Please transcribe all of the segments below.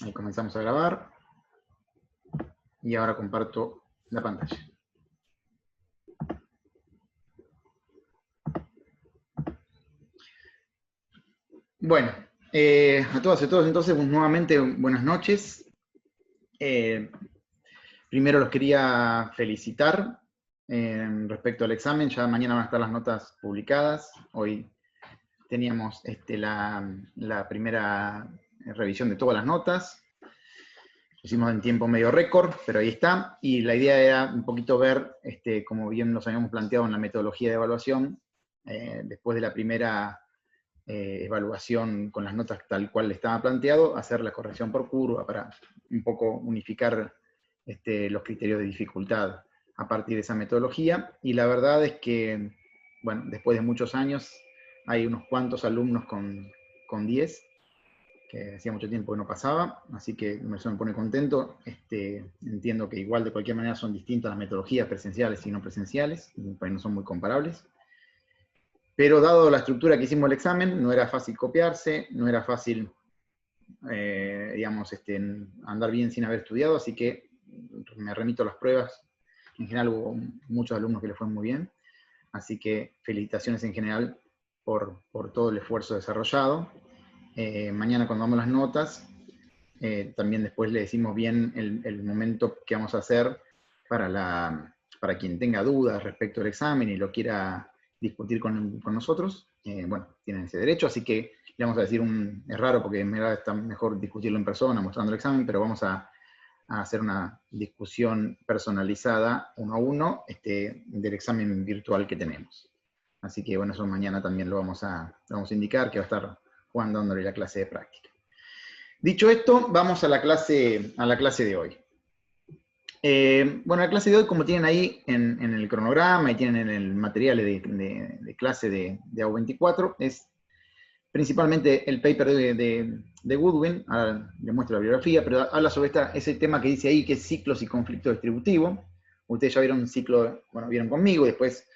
Ahí comenzamos a grabar. Y ahora comparto la pantalla. Bueno, a todas y a todos entonces, nuevamente buenas noches. Primero los quería felicitar respecto al examen. Ya mañana van a estar las notas publicadas. Hoy teníamos la primera revisión de todas las notas. Lo hicimos en tiempo medio récord, pero ahí está. Y la idea era un poquito ver, como bien nos habíamos planteado en la metodología de evaluación, después de la primera evaluación con las notas tal cual estaba planteado, hacer la corrección por curva para un poco unificar los criterios de dificultad a partir de esa metodología. Y la verdad es que, bueno, después de muchos años, hay unos cuantos alumnos con 10, que hacía mucho tiempo que no pasaba, así que eso me pone contento. Entiendo que igual de cualquier manera son distintas las metodologías presenciales y no presenciales, pues no son muy comparables. Pero dado la estructura que hicimos el examen, no era fácil copiarse, no era fácil, digamos, andar bien sin haber estudiado, así que me remito a las pruebas. En general hubo muchos alumnos que les fue muy bien, así que felicitaciones en general por todo el esfuerzo desarrollado. Mañana cuando damos las notas, también después le decimos bien el momento que vamos a hacer para quien tenga dudas respecto al examen y lo quiera discutir con nosotros. Bueno, tienen ese derecho, así que le vamos a decir es raro porque en verdad está mejor discutirlo en persona, mostrando el examen, pero vamos a hacer una discusión personalizada, uno a uno, del examen virtual que tenemos. Así que bueno, eso mañana también lo vamos a indicar, que va a estar Juan dándole la clase de práctica. Dicho esto, vamos a la clase de hoy. Bueno, la clase de hoy, como tienen ahí en el cronograma y tienen en el material de clase de AU24, es principalmente el paper de Goodwin. Ahora les muestro la bibliografía, pero habla sobre ese tema que dice ahí, que es ciclos y conflicto distributivo. Ustedes ya vieron un ciclo, bueno, vieron conmigo, después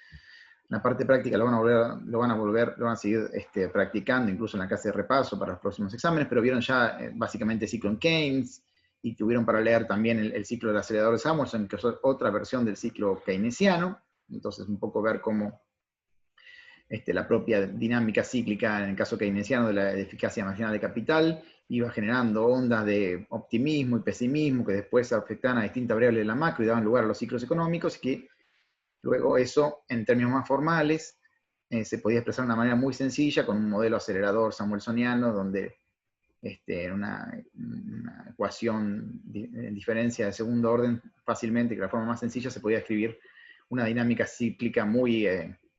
la parte práctica lo van a seguir practicando, incluso en la clase de repaso para los próximos exámenes, pero vieron ya básicamente el ciclo en Keynes, y tuvieron para leer también el ciclo del acelerador de Samuelson, que es otra versión del ciclo keynesiano. Entonces un poco ver cómo la propia dinámica cíclica, en el caso keynesiano de la eficacia marginal de capital, iba generando ondas de optimismo y pesimismo que después afectaban a distintas variables de la macro y daban lugar a los ciclos económicos, y que luego eso, en términos más formales, se podía expresar de una manera muy sencilla con un modelo acelerador samuelsoniano, donde en una ecuación de diferencia de segundo orden, fácilmente, que la forma más sencilla, se podía escribir una dinámica cíclica muy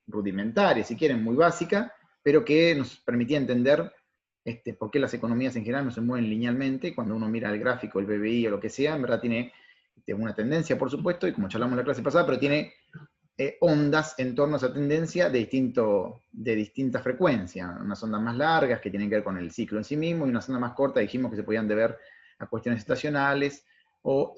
rudimentaria, si quieren, muy básica, pero que nos permitía entender por qué las economías en general no se mueven linealmente. Cuando uno mira el gráfico, el PBI o lo que sea, en verdad tiene una tendencia, por supuesto, y como charlamos en la clase pasada, pero tiene ondas en torno a esa tendencia de distinta frecuencia. Unas ondas más largas que tienen que ver con el ciclo en sí mismo, y unas ondas más cortas dijimos que se podían deber a cuestiones estacionales o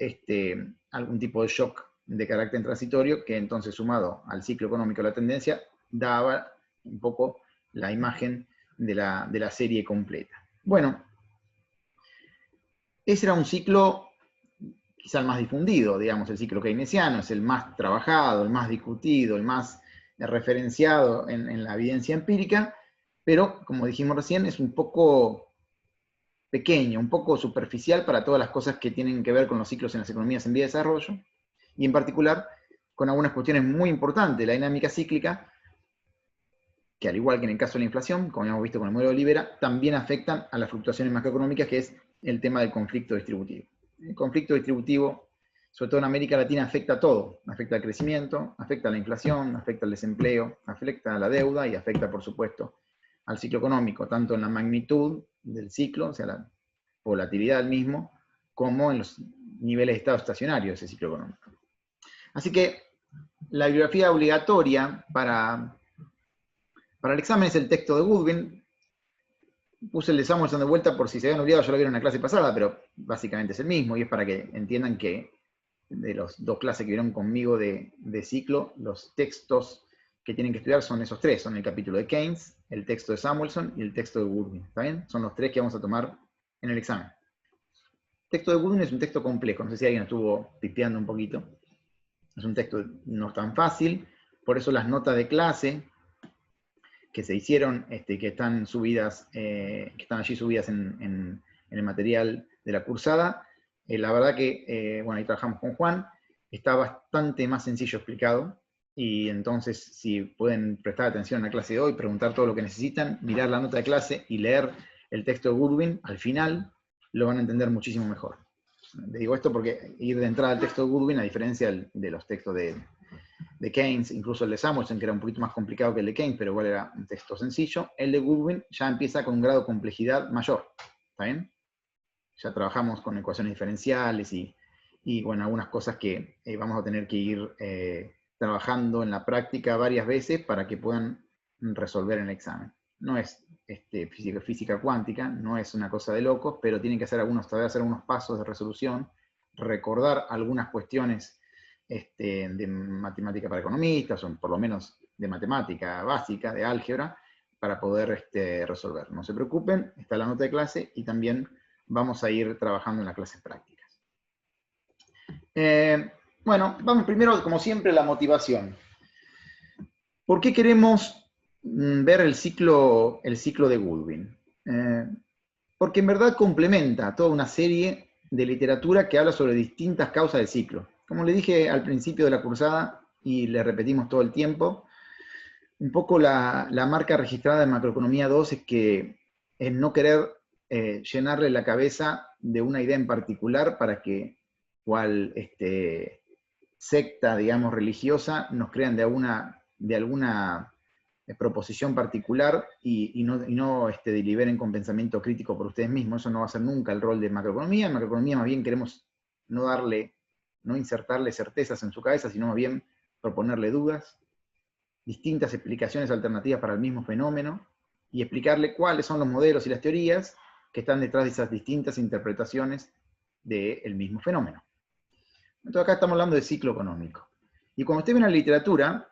algún tipo de shock de carácter transitorio, que entonces, sumado al ciclo económico de la tendencia, daba un poco la imagen de la serie completa. Bueno, ese era un ciclo quizá el más difundido, digamos, el ciclo keynesiano, es el más trabajado, el más discutido, el más referenciado en la evidencia empírica, pero, como dijimos recién, es un poco pequeño, un poco superficial para todas las cosas que tienen que ver con los ciclos en las economías en vía de desarrollo, y en particular con algunas cuestiones muy importantes de la dinámica cíclica, que al igual que en el caso de la inflación, como hemos visto con el modelo de Libera, también afectan a las fluctuaciones macroeconómicas, que es el tema del conflicto distributivo. El conflicto distributivo, sobre todo en América Latina, afecta a todo. Afecta al crecimiento, afecta a la inflación, afecta al desempleo, afecta a la deuda y afecta, por supuesto, al ciclo económico, tanto en la magnitud del ciclo, o sea, la volatilidad del mismo, como en los niveles de estado estacionario de ese ciclo económico. Así que la bibliografía obligatoria para el examen es el texto de Goodwin. Puse el de Samuelson de vuelta por si se habían olvidado, ya lo vieron en la clase pasada, pero básicamente es el mismo, y es para que entiendan que de los dos clases que vieron conmigo de ciclo, los textos que tienen que estudiar son esos tres, son el capítulo de Keynes, el texto de Samuelson y el texto de Goodwin, ¿está bien? Son los tres que vamos a tomar en el examen. texto de Goodwin es un texto complejo, no sé si alguien estuvo pipeando un poquito. Es un texto no tan fácil, por eso las notas de clase que se hicieron, que están subidas, que están allí subidas en el material de la cursada, la verdad que, bueno, ahí trabajamos con Juan, está bastante más sencillo explicado, y entonces si pueden prestar atención a la clase de hoy, preguntar todo lo que necesitan, mirar la nota de clase y leer el texto de Goodwin, al final lo van a entender muchísimo mejor. Le digo esto porque ir de entrada al texto de Goodwin, a diferencia de los textos de Keynes, incluso el de Samuelson, que era un poquito más complicado que el de Keynes, pero igual era un texto sencillo, el de Goodwin ya empieza con un grado de complejidad mayor. ¿Está bien? Ya trabajamos con ecuaciones diferenciales y bueno, algunas cosas que vamos a tener que ir trabajando en la práctica varias veces para que puedan resolver en el examen. No es física cuántica, no es una cosa de locos, pero tienen que hacer todavía hacer algunos pasos de resolución, recordar algunas cuestiones de matemática para economistas, o por lo menos de matemática básica, de álgebra, para poder resolver. No se preocupen, está la nota de clase y también vamos a ir trabajando en las clases prácticas. Bueno, vamos primero, como siempre, a la motivación. ¿Por qué queremos ver el ciclo de Goodwin? Porque en verdad complementa toda una serie de literatura que habla sobre distintas causas del ciclo. Como le dije al principio de la cursada, y le repetimos todo el tiempo, un poco la marca registrada en Macroeconomía 2 es no querer llenarle la cabeza de una idea en particular para que cual secta, digamos, religiosa, nos crean de alguna proposición particular y no deliberen con pensamiento crítico por ustedes mismos. Eso no va a ser nunca el rol de macroeconomía. En macroeconomía más bien queremos no insertarle certezas en su cabeza, sino más bien proponerle dudas, distintas explicaciones alternativas para el mismo fenómeno, y explicarle cuáles son los modelos y las teorías que están detrás de esas distintas interpretaciones del mismo fenómeno. Entonces acá estamos hablando de ciclo económico. Y cuando usted ve en la literatura,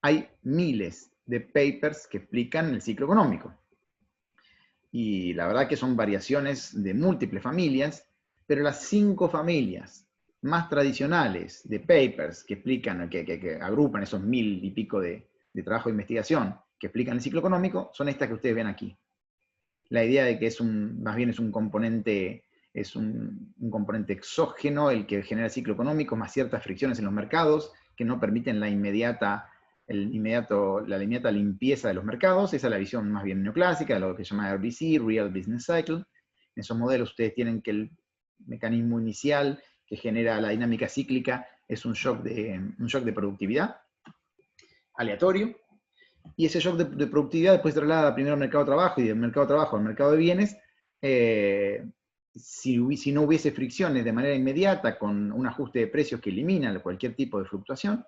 hay miles de papers que explican el ciclo económico. Y la verdad que son variaciones de múltiples familias, pero las 5 familias más tradicionales de papers que explican, que agrupan esos 1000 y pico de trabajo de investigación que explican el ciclo económico, son estas que ustedes ven aquí. La idea de que más bien es un componente exógeno el que genera el ciclo económico, más ciertas fricciones en los mercados que no permiten la inmediata limpieza de los mercados. Esa es la visión más bien neoclásica de lo que se llama RBC, Real Business Cycle. En esos modelos ustedes tienen que el mecanismo inicial que genera la dinámica cíclica es un shock de productividad aleatorio, y ese shock de productividad después traslada primero al mercado de trabajo y del mercado de trabajo al mercado de bienes. Si no hubiese fricciones de manera inmediata con un ajuste de precios que elimina cualquier tipo de fluctuación,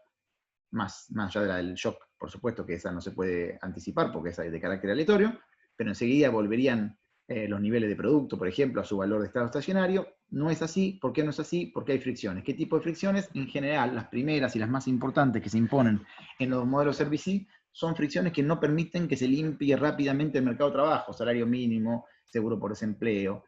más allá de la del shock, por supuesto que esa no se puede anticipar porque esa es de carácter aleatorio, pero enseguida volverían los niveles de producto, por ejemplo, a su valor de estado estacionario. No es así. ¿Por qué no es así? Porque hay fricciones. ¿Qué tipo de fricciones? En general, las primeras y las más importantes que se imponen en los modelos RBC son fricciones que no permiten que se limpie rápidamente el mercado de trabajo, salario mínimo, seguro por desempleo,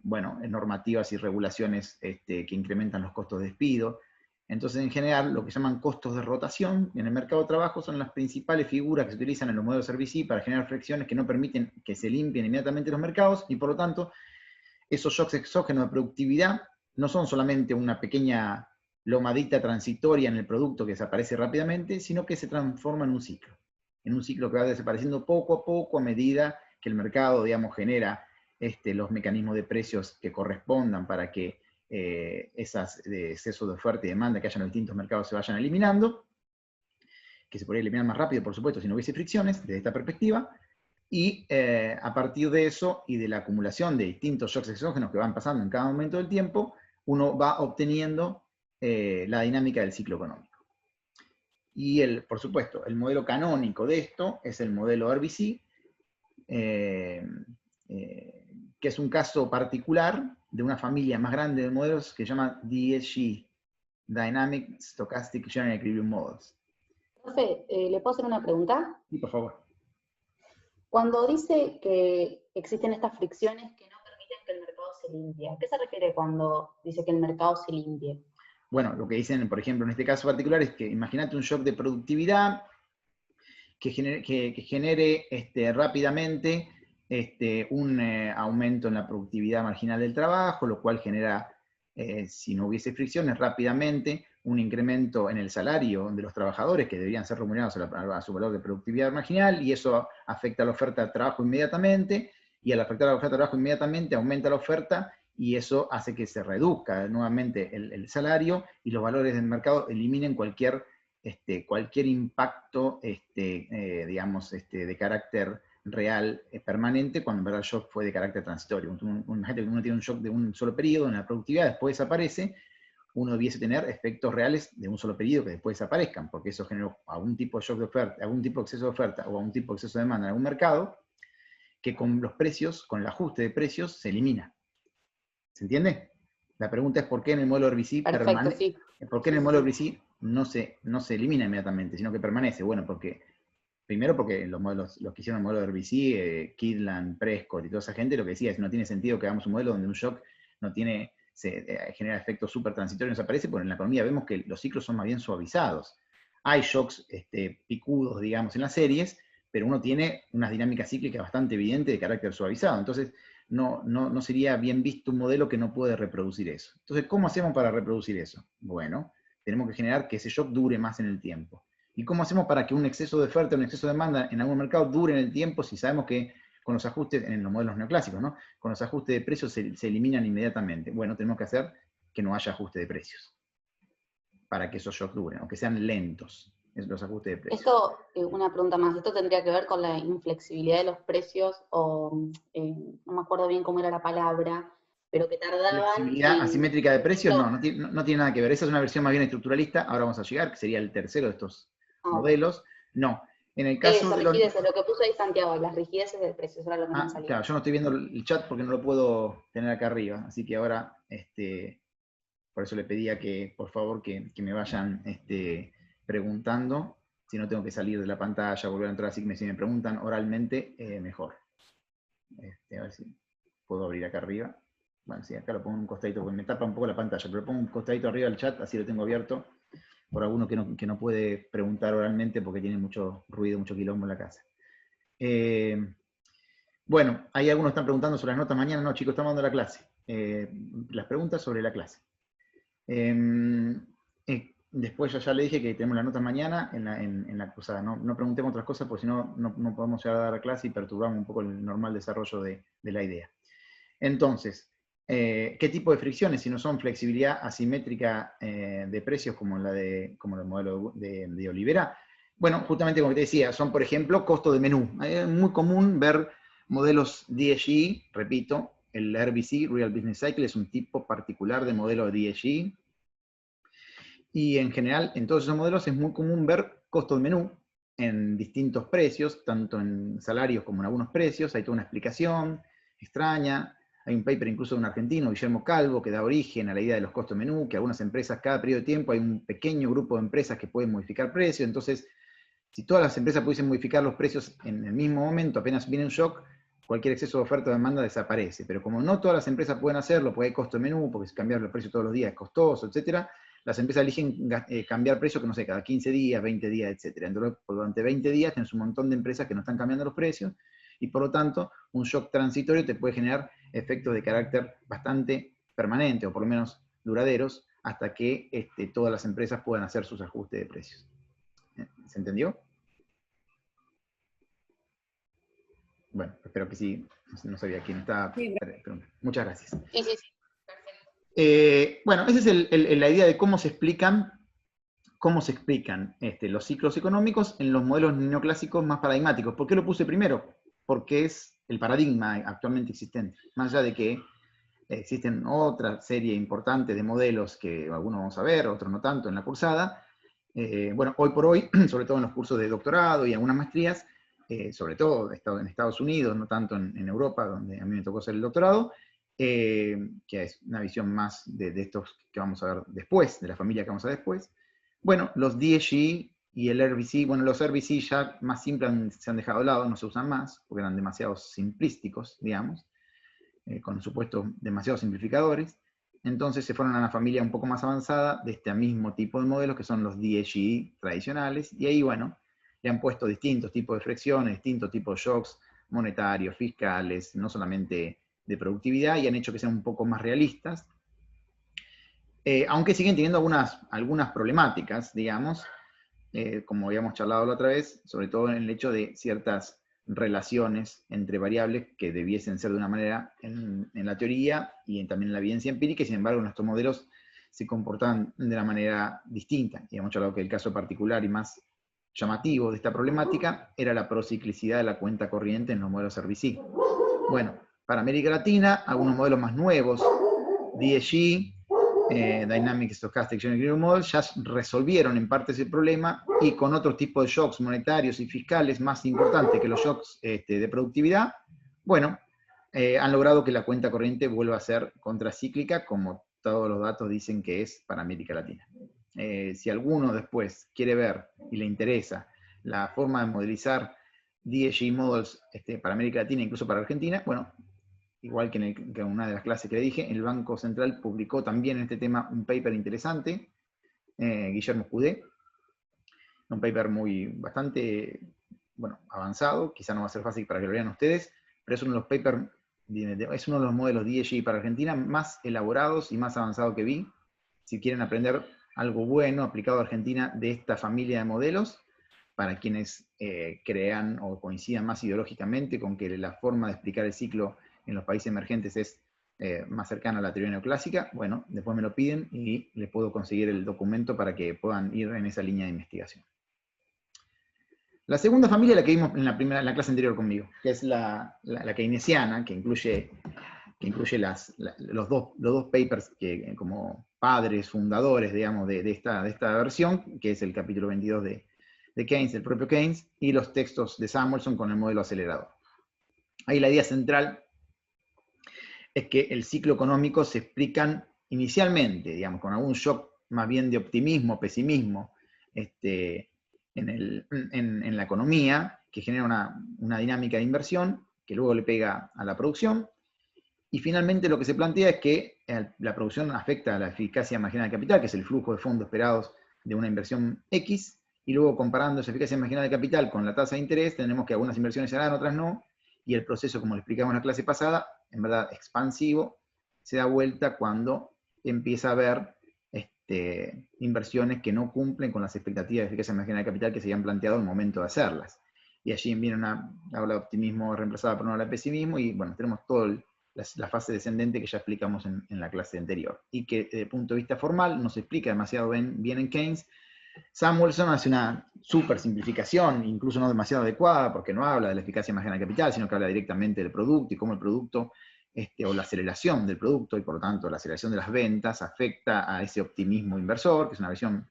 bueno, normativas y regulaciones que incrementan los costos de despido. Entonces, en general, lo que llaman costos de rotación en el mercado de trabajo son las principales figuras que se utilizan en los modelos RBC para generar fricciones que no permiten que se limpien inmediatamente los mercados, y por lo tanto, esos shocks exógenos de productividad no son solamente una pequeña lomadita transitoria en el producto que desaparece rápidamente, sino que se transforma en un ciclo que va desapareciendo poco a poco a medida que el mercado, digamos, genera los mecanismos de precios que correspondan para que esas de exceso de oferta y demanda que hay en los distintos mercados se vayan eliminando, que se podría eliminar más rápido, por supuesto, si no hubiese fricciones, desde esta perspectiva, y a partir de eso y de la acumulación de distintos shocks exógenos que van pasando en cada momento del tiempo, uno va obteniendo la dinámica del ciclo económico. Y por supuesto, el modelo canónico de esto es el modelo RBC, que es un caso particular de una familia más grande de modelos que se llama DSG, Dynamic Stochastic General Equilibrium Models. Profe, ¿le puedo hacer una pregunta? Sí, por favor. Cuando dice que existen estas fricciones que no permiten que el se limpia. ¿A qué se refiere cuando dice que el mercado se limpie? Bueno, lo que dicen, por ejemplo, en este caso particular es que imagínate un shock de productividad que genere rápidamente un aumento en la productividad marginal del trabajo, lo cual genera, si no hubiese fricciones, rápidamente un incremento en el salario de los trabajadores que deberían ser remunerados a su valor de productividad marginal, y eso afecta a la oferta de trabajo inmediatamente, y al afectar a la oferta de trabajo inmediatamente aumenta la oferta, y eso hace que se reduzca nuevamente el salario, y los valores del mercado eliminen cualquier impacto, digamos, de carácter real permanente, cuando en verdad el shock fue de carácter transitorio. Imagínate que uno tiene un shock de un solo periodo en la productividad, después desaparece, uno debiese tener efectos reales de un solo periodo que después desaparezcan, porque eso generó algún tipo de shock de oferta, algún tipo de exceso de oferta o algún tipo de exceso de demanda en algún mercado, que con los precios, con el ajuste de precios, se elimina. ¿Se entiende? La pregunta es por qué en el modelo RBC Perfecto, sí. ¿por qué en el modelo RBC no se elimina inmediatamente, sino que permanece? Bueno, primero porque los que hicieron el modelo de RBC, Kidland, Prescott y toda esa gente, lo que decía es no tiene sentido que hagamos un modelo donde un shock genera efectos súper transitorios, no aparece, porque en la economía vemos que los ciclos son más bien suavizados. Hay shocks picudos, digamos, en las series, pero uno tiene unas dinámicas cíclicas bastante evidentes de carácter suavizado. Entonces, no sería bien visto un modelo que no puede reproducir eso. Entonces, ¿cómo hacemos para reproducir eso? Bueno, tenemos que generar que ese shock dure más en el tiempo. ¿Y cómo hacemos para que un exceso de oferta, un exceso de demanda en algún mercado dure en el tiempo si sabemos que con los ajustes, en los modelos neoclásicos, ¿no? Con los ajustes de precios se eliminan inmediatamente? Bueno, tenemos que hacer que no haya ajuste de precios para que esos shocks duren, aunque sean lentos, los ajustes de precios. Esto, una pregunta más, ¿esto tendría que ver con la inflexibilidad de los precios o, no me acuerdo bien cómo era la palabra, pero que tardaban Flexibilidad asimétrica de precios, no tiene nada que ver. Esa es una versión más bien estructuralista, ahora vamos a llegar, que sería el tercero de estos modelos. No, en el caso eso, de los... rigideces, lo que puso ahí Santiago, las rigideces del precio, eso era lo que me salía. Claro, yo no estoy viendo el chat porque no lo puedo tener acá arriba, así que ahora, por eso le pedía que, por favor, que me vayan preguntando, si no tengo que salir de la pantalla, volver a entrar, así que si me preguntan oralmente, mejor. A ver si puedo abrir acá arriba. Bueno, sí, acá lo pongo en un costadito, porque me tapa un poco la pantalla, pero lo pongo un costadito arriba del chat, así lo tengo abierto, por alguno que no puede preguntar oralmente porque tiene mucho ruido, mucho quilombo en la casa. Bueno, ahí algunos están preguntando sobre las notas mañana. No, chicos, estamos dando la clase. Las preguntas sobre la clase. Después ya le dije que tenemos las notas mañana en la cruzada. No preguntemos otras cosas porque si no, no podemos llegar a dar la clase y perturbamos un poco el normal desarrollo de la idea. Entonces, ¿qué tipo de fricciones? Si no son flexibilidad asimétrica de precios como el modelo de Olivera. Bueno, justamente como te decía, son por ejemplo costo de menú. Es muy común ver modelos DSG, repito, el RBC, Real Business Cycle, es un tipo particular de modelo DSG. Y en general, en todos esos modelos es muy común ver costo de menú en distintos precios, tanto en salarios como en algunos precios. Hay toda una explicación extraña. Hay un paper incluso de un argentino, Guillermo Calvo, que da origen a la idea de los costos de menú, que algunas empresas, cada periodo de tiempo, hay un pequeño grupo de empresas que pueden modificar precios. Entonces, si todas las empresas pudiesen modificar los precios en el mismo momento, apenas viene un shock, cualquier exceso de oferta o demanda desaparece. Pero como no todas las empresas pueden hacerlo, porque hay costo de menú, porque cambiar los precios todos los días es costoso, etc., las empresas eligen cambiar precios, que no sé, cada 15 días, 20 días, etc. Entonces, durante 20 días tenés un montón de empresas que no están cambiando los precios, y por lo tanto, un shock transitorio te puede generar efectos de carácter bastante permanente, o por lo menos duraderos, hasta que todas las empresas puedan hacer sus ajustes de precios. ¿Se entendió? Bueno, espero que sí. No sabía quién estaba. Sí, muchas gracias. Sí. Bueno, esa es la idea de cómo se explican los ciclos económicos en los modelos neoclásicos más paradigmáticos. ¿Por qué lo puse primero? Porque es el paradigma actualmente existente. Más allá de que existen otra serie importante de modelos que algunos vamos a ver, otros no tanto en la cursada. Bueno, hoy por hoy, sobre todo en los cursos de doctorado y algunas maestrías, sobre todo en Estados Unidos, no tanto en Europa, donde a mí me tocó hacer el doctorado, que es una visión más de estos que vamos a ver después, de la familia que vamos a ver después. Bueno, los DSG y el RBC, bueno, los RBC ya más simples se han dejado de lado, no se usan más, porque eran demasiado simplísticos, digamos. con supuestos demasiado simplificadores. Entonces se fueron a una familia un poco más avanzada de este mismo tipo de modelos, que son los DSGE tradicionales, y ahí, bueno, le han puesto distintos tipos de flexiones, distintos tipos de shocks monetarios, fiscales, no solamente de productividad, y han hecho que sean un poco más realistas, aunque siguen teniendo algunas problemáticas, digamos, como habíamos charlado la otra vez, sobre todo en el hecho de ciertas relaciones entre variables que debiesen ser de una manera en la teoría y también en la evidencia empírica, y sin embargo nuestros modelos se comportan de una manera distinta. Y hemos charlado que el caso particular y más llamativo de esta problemática era la prociclicidad de la cuenta corriente en los modelos RBC. Bueno, para América Latina, algunos modelos más nuevos, DSG, Dynamic Stochastic General Model, ya resolvieron en parte ese problema, y con otro tipo de shocks monetarios y fiscales más importantes que los shocks de productividad, bueno, han logrado que la cuenta corriente vuelva a ser contracíclica, como todos los datos dicen que es para América Latina. Si alguno después quiere ver y le interesa la forma de modelizar DSG models para América Latina, incluso para Argentina, bueno, igual que en una de las clases que le dije, el Banco Central publicó también en este tema un paper interesante, Guillermo Cudé, un paper bastante avanzado, quizá no va a ser fácil para que lo vean ustedes, pero es uno de los papers, es uno de los modelos DSG para Argentina más elaborados y más avanzados que vi. Si quieren aprender algo bueno aplicado a Argentina de esta familia de modelos, para quienes crean o coincidan más ideológicamente con que la forma de explicar el ciclo en los países emergentes es más cercana a la teoría neoclásica, bueno, después me lo piden y les puedo conseguir el documento para que puedan ir en esa línea de investigación. La segunda familia, la que vimos en la clase anterior conmigo, que es la keynesiana, que incluye los dos papers que como padres fundadores, digamos, de esta versión, que es el capítulo 22 de Keynes, el propio Keynes, y los textos de Samuelson con el modelo acelerador. Ahí la idea central es que el ciclo económico se explican inicialmente, digamos, con algún shock más bien de optimismo, pesimismo, en la economía, que genera una dinámica de inversión, que luego le pega a la producción, y finalmente lo que se plantea es que la producción afecta a la eficacia marginal de capital, que es el flujo de fondos esperados de una inversión X, y luego comparando esa eficacia marginal de capital con la tasa de interés, tenemos que algunas inversiones se dan, otras no, y el proceso, como lo explicamos en la clase pasada, en verdad expansivo, se da vuelta cuando empieza a haber inversiones que no cumplen con las expectativas de eficacia marginal de capital que se habían planteado al momento de hacerlas. Y allí viene una ola de optimismo reemplazada por una ola de pesimismo, y bueno, tenemos toda la fase descendente que ya explicamos en la clase anterior, y que desde el punto de vista formal no se explica demasiado bien en Keynes. Samuelson hace una súper simplificación, incluso no demasiado adecuada, porque no habla de la eficacia marginal de capital, sino que habla directamente del producto y cómo el producto, o la aceleración del producto, y por lo tanto la aceleración de las ventas, afecta a ese optimismo inversor, que es una visión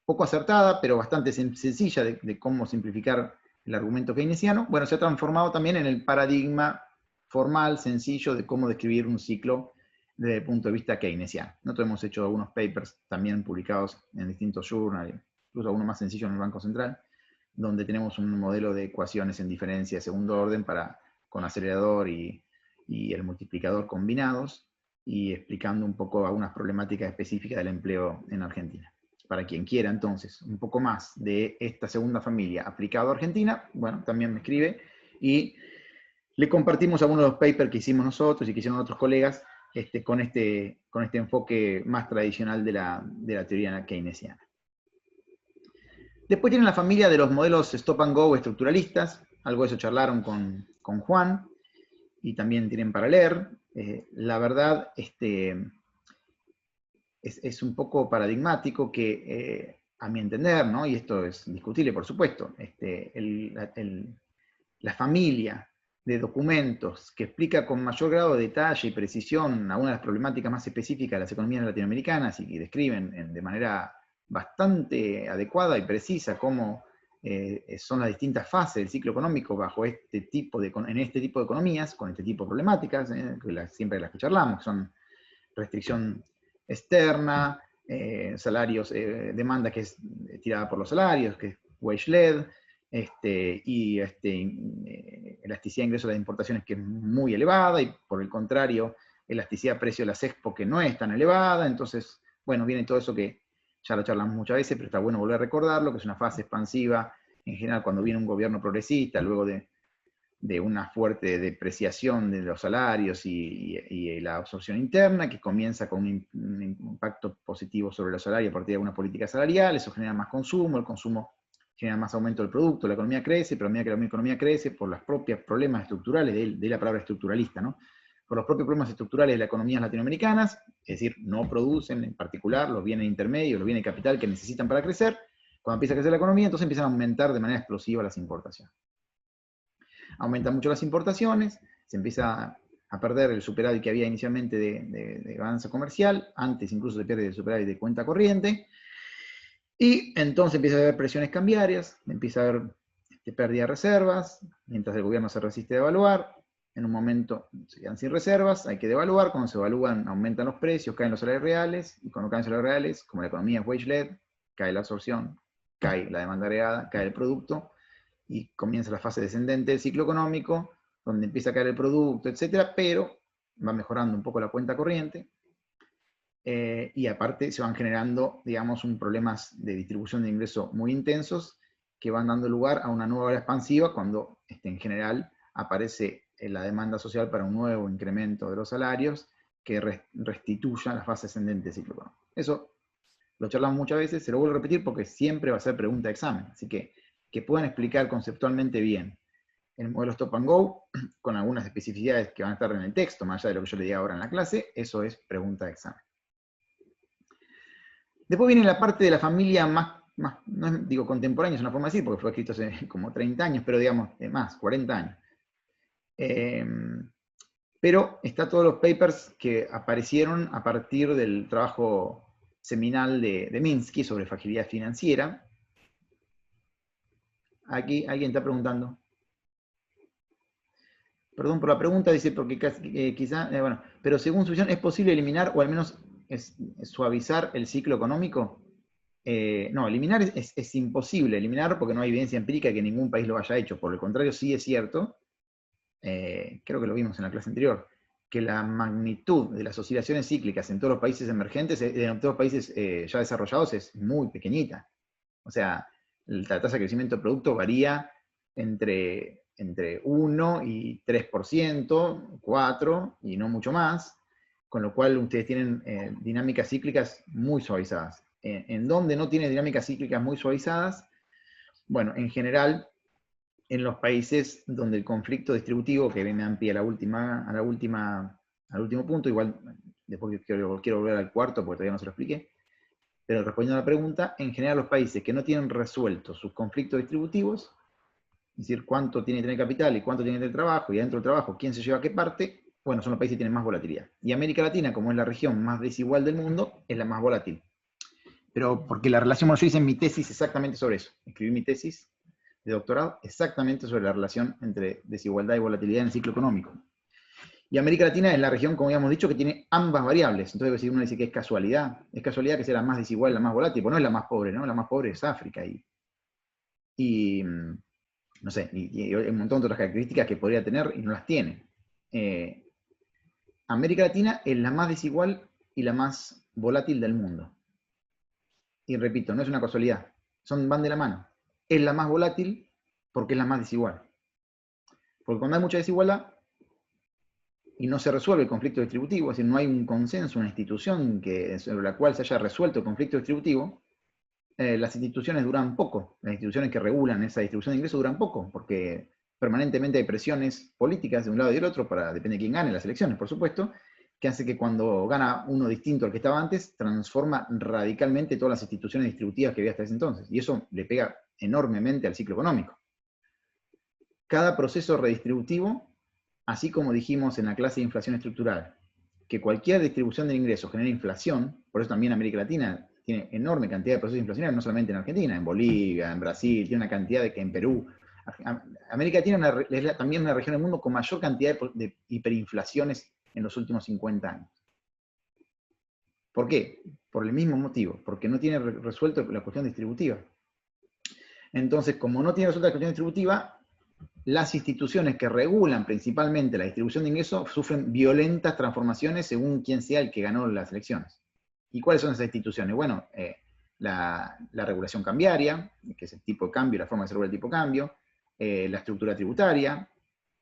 poco acertada, pero bastante sencilla de cómo simplificar el argumento keynesiano. Bueno, se ha transformado también en el paradigma formal, sencillo, de cómo describir un ciclo desde el punto de vista keynesiano. Nosotros hemos hecho algunos papers también publicados en distintos journals, incluso algunos más sencillos en el Banco Central, donde tenemos un modelo de ecuaciones en diferencia de segundo orden con acelerador y el multiplicador combinados, y explicando un poco algunas problemáticas específicas del empleo en Argentina. Para quien quiera entonces un poco más de esta segunda familia aplicado a Argentina, bueno, también me escribe, y le compartimos algunos de los papers que hicimos nosotros y que hicieron otros colegas con este enfoque más tradicional de la teoría keynesiana. Después tienen la familia de los modelos stop and go estructuralistas, algo de eso charlaron con Juan, y también tienen para leer. La verdad, es un poco paradigmático que, a mi entender, ¿no? Y esto es discutible, por supuesto, la familia de documentos que explica con mayor grado de detalle y precisión algunas de las problemáticas más específicas de las economías latinoamericanas, y que describen de manera bastante adecuada y precisa cómo son las distintas fases del ciclo económico en este tipo de economías, con este tipo de problemáticas, siempre de las que charlamos, que son restricción externa, salarios, demanda que es tirada por los salarios, que es wage-led, elasticidad de ingresos de las importaciones que es muy elevada, y por el contrario, elasticidad de precio de las expo que no es tan elevada. Entonces, bueno, viene todo eso que ya lo charlamos muchas veces, pero está bueno volver a recordarlo, que es una fase expansiva, en general cuando viene un gobierno progresista, luego de una fuerte depreciación de los salarios y la absorción interna, que comienza con un impacto positivo sobre los salarios a partir de alguna política salarial. Eso genera más consumo, el consumo genera más aumento del producto, la economía crece, pero a medida que la economía crece, por los propios problemas estructurales, de la palabra estructuralista, ¿no? Por los propios problemas estructurales de las economías latinoamericanas, es decir, no producen en particular los bienes intermedios, los bienes de capital que necesitan para crecer. Cuando empieza a crecer la economía, entonces empiezan a aumentar de manera explosiva las importaciones. Aumentan mucho las importaciones, se empieza a perder el superávit que había inicialmente de balanza comercial, antes incluso se pierde el superávit de cuenta corriente, y entonces empieza a haber presiones cambiarias, empieza a haber pérdida de reservas, mientras el gobierno se resiste a devaluar. En un momento se quedan sin reservas, hay que devaluar. Cuando se devalúan, aumentan los precios, caen los salarios reales, y cuando caen los salarios reales, como la economía es wage-led, cae la absorción, cae la demanda agregada, cae el producto, y comienza la fase descendente del ciclo económico, donde empieza a caer el producto, etcétera, pero va mejorando un poco la cuenta corriente. Y aparte se van generando, digamos, problemas de distribución de ingresos muy intensos, que van dando lugar a una nueva ola expansiva cuando en general aparece la demanda social para un nuevo incremento de los salarios que restituya la fase ascendente del ciclo económico. Eso lo charlamos muchas veces, se lo vuelvo a repetir porque siempre va a ser pregunta de examen, así que puedan explicar conceptualmente bien el modelo Stop and Go, con algunas especificidades que van a estar en el texto, más allá de lo que yo le diga ahora en la clase. Eso es pregunta de examen. Después viene la parte de la familia más no es, digo contemporánea, es una forma de decir, porque fue escrito hace como 30 años, pero digamos, más, 40 años. Pero está todos los papers que aparecieron a partir del trabajo seminal de Minsky sobre fragilidad financiera. Aquí alguien está preguntando. Perdón por la pregunta, dice, porque quizá, bueno, pero según su visión, ¿es posible eliminar o al menos suavizar el ciclo económico? No, eliminar es imposible eliminar porque no hay evidencia empírica de que ningún país lo haya hecho. Por el contrario, sí es cierto, creo que lo vimos en la clase anterior, que la magnitud de las oscilaciones cíclicas en todos los países emergentes, en todos los países ya desarrollados, es muy pequeñita. O sea, la tasa de crecimiento del producto varía entre 1 y 3%, 4%, y no mucho más, con lo cual ustedes tienen dinámicas cíclicas muy suavizadas. ¿En dónde no tiene dinámicas cíclicas muy suavizadas? Bueno, en general, en los países donde el conflicto distributivo, que me dan pie al último punto, igual después quiero volver al cuarto porque todavía no se lo expliqué, pero respondiendo a la pregunta, en general los países que no tienen resueltos sus conflictos distributivos, es decir, cuánto tiene que tener capital y cuánto tiene que tener trabajo, y dentro del trabajo quién se lleva a qué parte, bueno, son los países que tienen más volatilidad. Y América Latina, como es la región más desigual del mundo, es la más volátil. Pero porque la relación, bueno, yo hice en mi tesis exactamente sobre eso. Escribí mi tesis de doctorado exactamente sobre la relación entre desigualdad y volatilidad en el ciclo económico. Y América Latina es la región, como habíamos dicho, que tiene ambas variables. Entonces, si uno dice que es casualidad que sea la más desigual, la más volátil, pues no es la más pobre, ¿no? La más pobre es África. Y no sé, y hay un montón de otras características que podría tener y no las tiene. América Latina es la más desigual y la más volátil del mundo. Y repito, no es una casualidad, van de la mano. Es la más volátil porque es la más desigual. Porque cuando hay mucha desigualdad y no se resuelve el conflicto distributivo, es decir, no hay un consenso, una institución sobre la cual se haya resuelto el conflicto distributivo, las instituciones duran poco. Las instituciones que regulan esa distribución de ingresos duran poco, porque permanentemente hay presiones políticas de un lado y del otro, depende de quién gane las elecciones, por supuesto, que hace que cuando gana uno distinto al que estaba antes, transforma radicalmente todas las instituciones distributivas que había hasta ese entonces. Y eso le pega enormemente al ciclo económico. Cada proceso redistributivo, así como dijimos en la clase de inflación estructural, que cualquier distribución de ingresos genera inflación, por eso también América Latina tiene enorme cantidad de procesos inflacionarios, no solamente en Argentina, en Bolivia, en Brasil, tiene una cantidad de que en Perú. América Latina es también una región del mundo con mayor cantidad de hiperinflaciones en los últimos 50 años. ¿Por qué? Por el mismo motivo, porque no tiene resuelto la cuestión distributiva. Entonces, como no tiene resultado de cuestión distributiva, las instituciones que regulan principalmente la distribución de ingresos sufren violentas transformaciones según quién sea el que ganó las elecciones. ¿Y cuáles son esas instituciones? Bueno, la regulación cambiaria, que es el tipo de cambio, la forma de se regula el tipo de cambio, la estructura tributaria,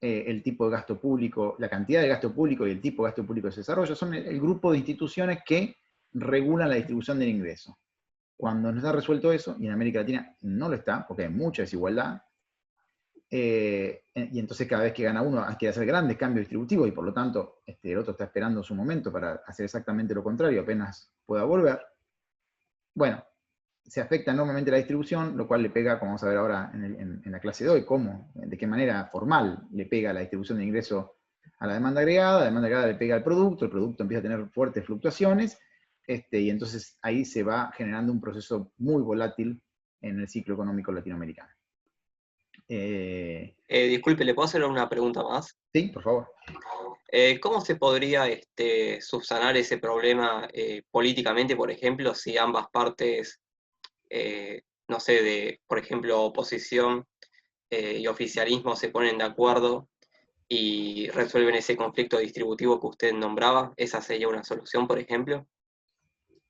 el tipo de gasto público, la cantidad de gasto público y el tipo de gasto público de desarrollo, son el grupo de instituciones que regulan la distribución del ingreso. Cuando no está resuelto eso, y en América Latina no lo está, porque hay mucha desigualdad, y entonces cada vez que gana uno hay que hacer grandes cambios distributivos, y por lo tanto el otro está esperando su momento para hacer exactamente lo contrario apenas pueda volver. Bueno, se afecta enormemente la distribución, lo cual le pega, como vamos a ver ahora en la clase de hoy, de qué manera formal le pega la distribución de ingreso a la demanda agregada le pega al producto, el producto empieza a tener fuertes fluctuaciones, y entonces ahí se va generando un proceso muy volátil en el ciclo económico latinoamericano. Disculpe, ¿le puedo hacer una pregunta más? Sí, por favor. ¿Cómo se podría subsanar ese problema políticamente, por ejemplo, si ambas partes, no sé, por ejemplo, oposición y oficialismo se ponen de acuerdo y resuelven ese conflicto distributivo que usted nombraba? ¿Esa sería una solución, por ejemplo?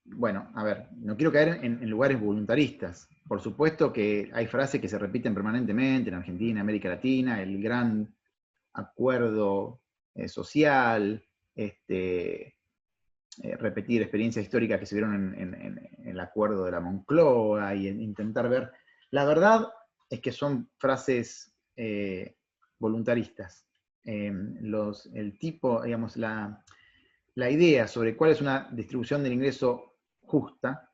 Bueno, a ver, no quiero caer en lugares voluntaristas. Por supuesto que hay frases que se repiten permanentemente en Argentina, América Latina, el gran acuerdo social, repetir experiencias históricas que se vieron en el acuerdo de la Moncloa y intentar ver. La verdad es que son frases voluntaristas. El tipo, digamos, la idea sobre cuál es una distribución del ingreso justa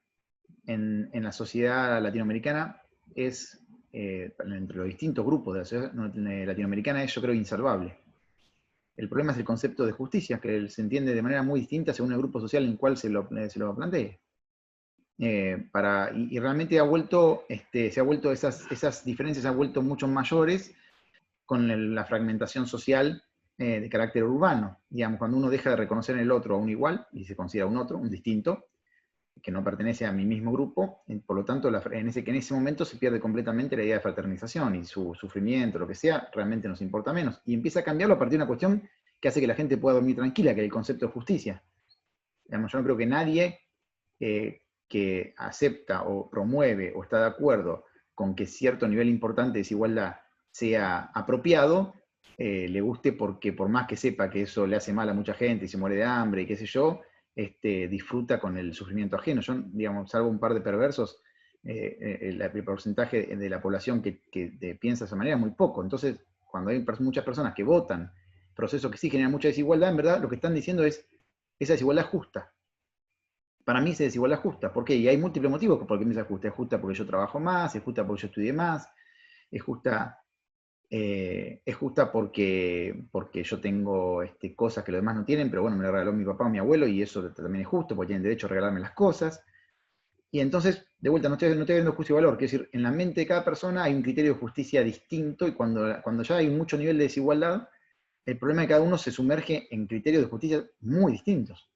en la sociedad latinoamericana es, entre los distintos grupos de la sociedad latinoamericana, es, yo creo, insalvable. El problema es el concepto de justicia, que se entiende de manera muy distinta según el grupo social en el cual se lo plantee. Y realmente esas diferencias se han vuelto mucho mayores con la fragmentación social de carácter urbano. Digamos, cuando uno deja de reconocer en el otro a un igual y se considera un otro, un distinto, que no pertenece a mi mismo grupo, por lo tanto, en ese momento se pierde completamente la idea de fraternización y su sufrimiento, lo que sea, realmente nos importa menos. Y empieza a cambiarlo a partir de una cuestión que hace que la gente pueda dormir tranquila, que es el concepto de justicia. Digamos, yo no creo que nadie que acepta o promueve o está de acuerdo con que cierto nivel importante de desigualdad sea apropiado, le guste porque por más que sepa que eso le hace mal a mucha gente y se muere de hambre y qué sé yo, disfruta con el sufrimiento ajeno. Yo, digamos, salvo un par de perversos, el porcentaje de la población que piensa de esa manera es muy poco. Entonces, cuando hay muchas personas que votan procesos que sí generan mucha desigualdad, en verdad lo que están diciendo es, esa desigualdad es justa. Para mí esa desigualdad es justa. ¿Por qué? Y hay múltiples motivos por qué me es justa. Es justa porque yo trabajo más, es justa porque yo estudié más, es justa porque yo tengo cosas que los demás no tienen, pero bueno, me lo regaló mi papá o mi abuelo, y eso también es justo, porque tienen derecho a regalarme las cosas. Y entonces, de vuelta, no estoy viendo juicio y valor, que es decir, en la mente de cada persona hay un criterio de justicia distinto, y cuando ya hay mucho nivel de desigualdad, el problema es que cada uno se sumerge en criterios de justicia muy distintos.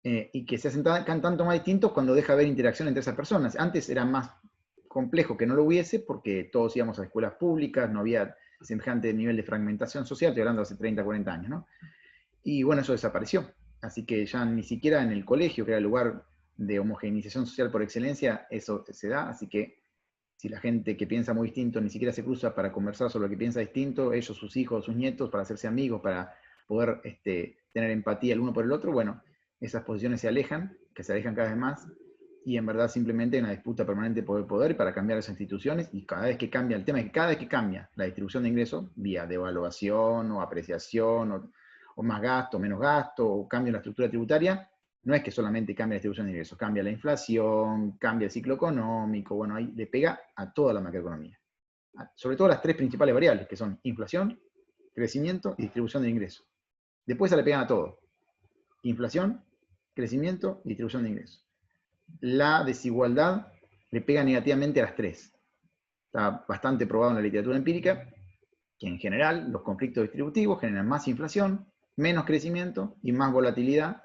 Y que se hacen tanto más distintos cuando deja de haber interacción entre esas personas. Antes era más complejo que no lo hubiese porque todos íbamos a escuelas públicas, no había semejante nivel de fragmentación social, estoy hablando de hace 30, 40 años, ¿no? Y bueno, eso desapareció. Así que ya ni siquiera en el colegio, que era el lugar de homogeneización social por excelencia, eso se da. Así que si la gente que piensa muy distinto ni siquiera se cruza para conversar sobre lo que piensa distinto, ellos, sus hijos, sus nietos, para hacerse amigos, para poder tener empatía el uno por el otro, bueno, esas posiciones se alejan cada vez más, y en verdad simplemente hay una disputa permanente por el poder para cambiar esas instituciones, y cada vez que cambia, el tema es que cada vez que cambia la distribución de ingresos, vía devaluación o apreciación, o más gasto, menos gasto, o cambio en la estructura tributaria, no es que solamente cambia la distribución de ingresos, cambia la inflación, cambia el ciclo económico, bueno, ahí le pega a toda la macroeconomía. Sobre todo las tres principales variables, que son inflación, crecimiento y distribución de ingresos. Después se le pegan a todo. Inflación, crecimiento y distribución de ingresos. La desigualdad le pega negativamente a las tres. Está bastante probado en la literatura empírica que en general los conflictos distributivos generan más inflación, menos crecimiento y más volatilidad,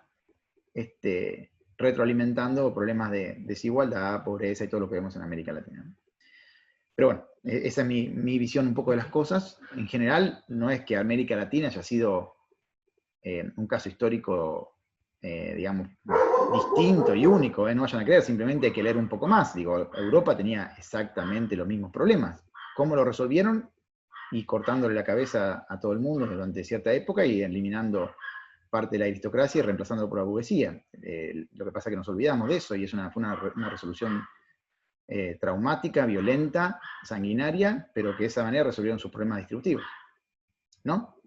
retroalimentando problemas de desigualdad, pobreza y todo lo que vemos en América Latina. Pero bueno, esa es mi visión un poco de las cosas. En general, no es que América Latina haya sido un caso histórico, digamos, distinto y único, no vayan a creer, simplemente hay que leer un poco más. Digo, Europa tenía exactamente los mismos problemas. ¿Cómo lo resolvieron? Y cortándole la cabeza a todo el mundo durante cierta época y eliminando parte de la aristocracia y reemplazándolo por la burguesía. Lo que pasa es que nos olvidamos de eso y fue una resolución traumática, violenta, sanguinaria, pero que de esa manera resolvieron sus problemas distributivos, ¿no?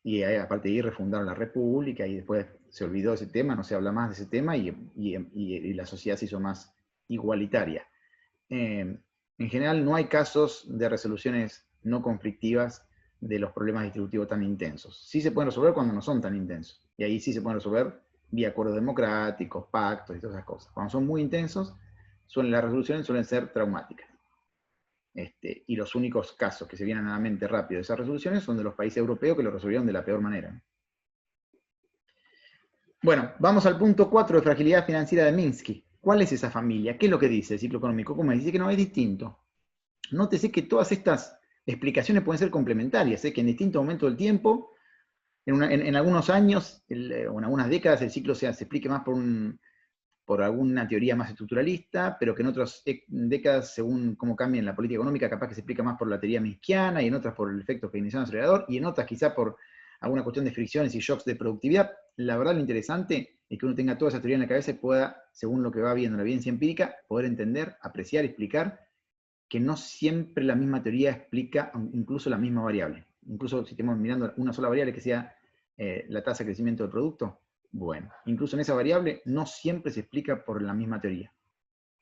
Y aparte de ahí refundaron la república y después se olvidó ese tema, no se habla más de ese tema y la sociedad se hizo más igualitaria. En general no hay casos de resoluciones no conflictivas de los problemas distributivos tan intensos. Sí se pueden resolver cuando no son tan intensos. Y ahí sí se pueden resolver vía acuerdos democráticos, pactos y todas esas cosas. Cuando son muy intensos, las resoluciones suelen ser traumáticas. Y los únicos casos que se vienen a la mente rápido de esas resoluciones son de los países europeos que lo resolvieron de la peor manera. Bueno, vamos al punto 4 de fragilidad financiera de Minsky. ¿Cuál es esa familia? ¿Qué es lo que dice el ciclo económico? ¿Cómo dice que no es distinto? Nótese que todas estas explicaciones pueden ser complementarias, que en distintos momentos del tiempo, en algunos años o en algunas décadas el ciclo se explique más por alguna teoría más estructuralista, pero que en otras décadas, según cómo cambia en la política económica, capaz que se explica más por la teoría minskyana, y en otras por el efecto keynesiano acelerador, y en otras quizá por alguna cuestión de fricciones y shocks de productividad. La verdad, lo interesante es que uno tenga toda esa teoría en la cabeza y pueda, según lo que va viendo la evidencia empírica, poder entender, apreciar, explicar que no siempre la misma teoría explica incluso la misma variable. Incluso si estamos mirando una sola variable que sea la tasa de crecimiento del producto, bueno, incluso en esa variable no siempre se explica por la misma teoría.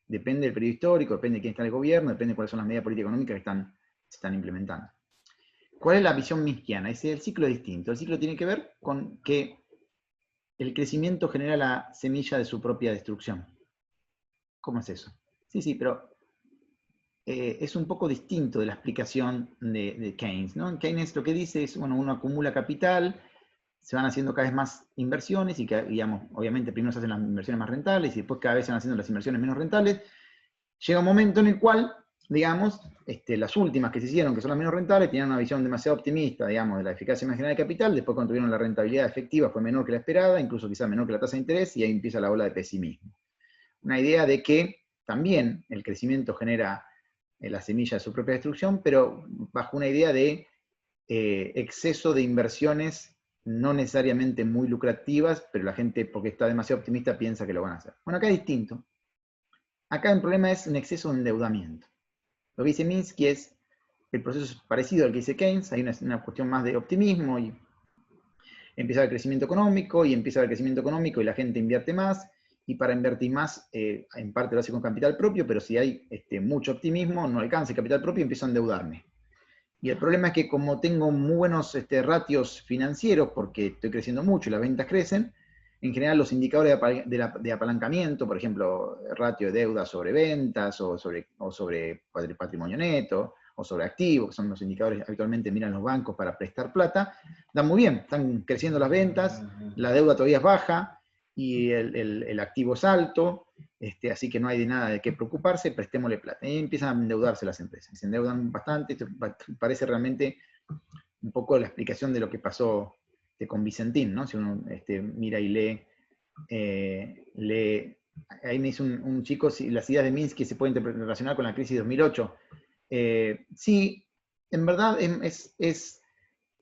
Depende del periodo histórico, depende de quién está en el gobierno, depende de cuáles son las medidas políticas económicas que se están implementando. ¿Cuál es la visión minskyana? El ciclo es distinto. El ciclo tiene que ver con que el crecimiento genera la semilla de su propia destrucción. ¿Cómo es eso? Sí, pero es un poco distinto de la explicación de Keynes, ¿no? Keynes lo que dice es, bueno, uno acumula capital, se van haciendo cada vez más inversiones y, digamos, obviamente primero se hacen las inversiones más rentables y después cada vez se van haciendo las inversiones menos rentables. Llega un momento en el cual, digamos, las últimas que se hicieron, que son las menos rentables, tenían una visión demasiado optimista, digamos, de la eficacia marginal de capital. Después cuando tuvieron la rentabilidad efectiva fue menor que la esperada, incluso quizás menor que la tasa de interés, y ahí empieza la ola de pesimismo. Una idea de que también el crecimiento genera la semilla de su propia destrucción, pero bajo una idea de exceso de inversiones no necesariamente muy lucrativas, pero la gente, porque está demasiado optimista, piensa que lo van a hacer. Bueno, acá es distinto. Acá el problema es un exceso de endeudamiento. Lo que dice Minsky es, el proceso es parecido al que dice Keynes, hay una cuestión más de optimismo, y empieza a haber crecimiento económico, y la gente invierte más, y para invertir más, en parte lo hace con capital propio, pero si hay mucho optimismo, no alcanza el capital propio y empiezo a endeudarme. Y el problema es que como tengo muy buenos ratios financieros, porque estoy creciendo mucho y las ventas crecen, en general los indicadores de apalancamiento, por ejemplo, ratio de deuda sobre ventas, o sobre patrimonio neto, o sobre activos, que son los indicadores que habitualmente miran los bancos para prestar plata, dan muy bien, están creciendo las ventas, la deuda todavía es baja, y el activo es alto, así que no hay de nada de qué preocuparse, prestémosle plata. Y empiezan a endeudarse las empresas, se endeudan bastante. Esto parece realmente un poco la explicación de lo que pasó con Vicentín, ¿no? Si uno mira y lee, ahí me dice un chico si las ideas de Minsky se pueden relacionar con la crisis de 2008. Sí, en verdad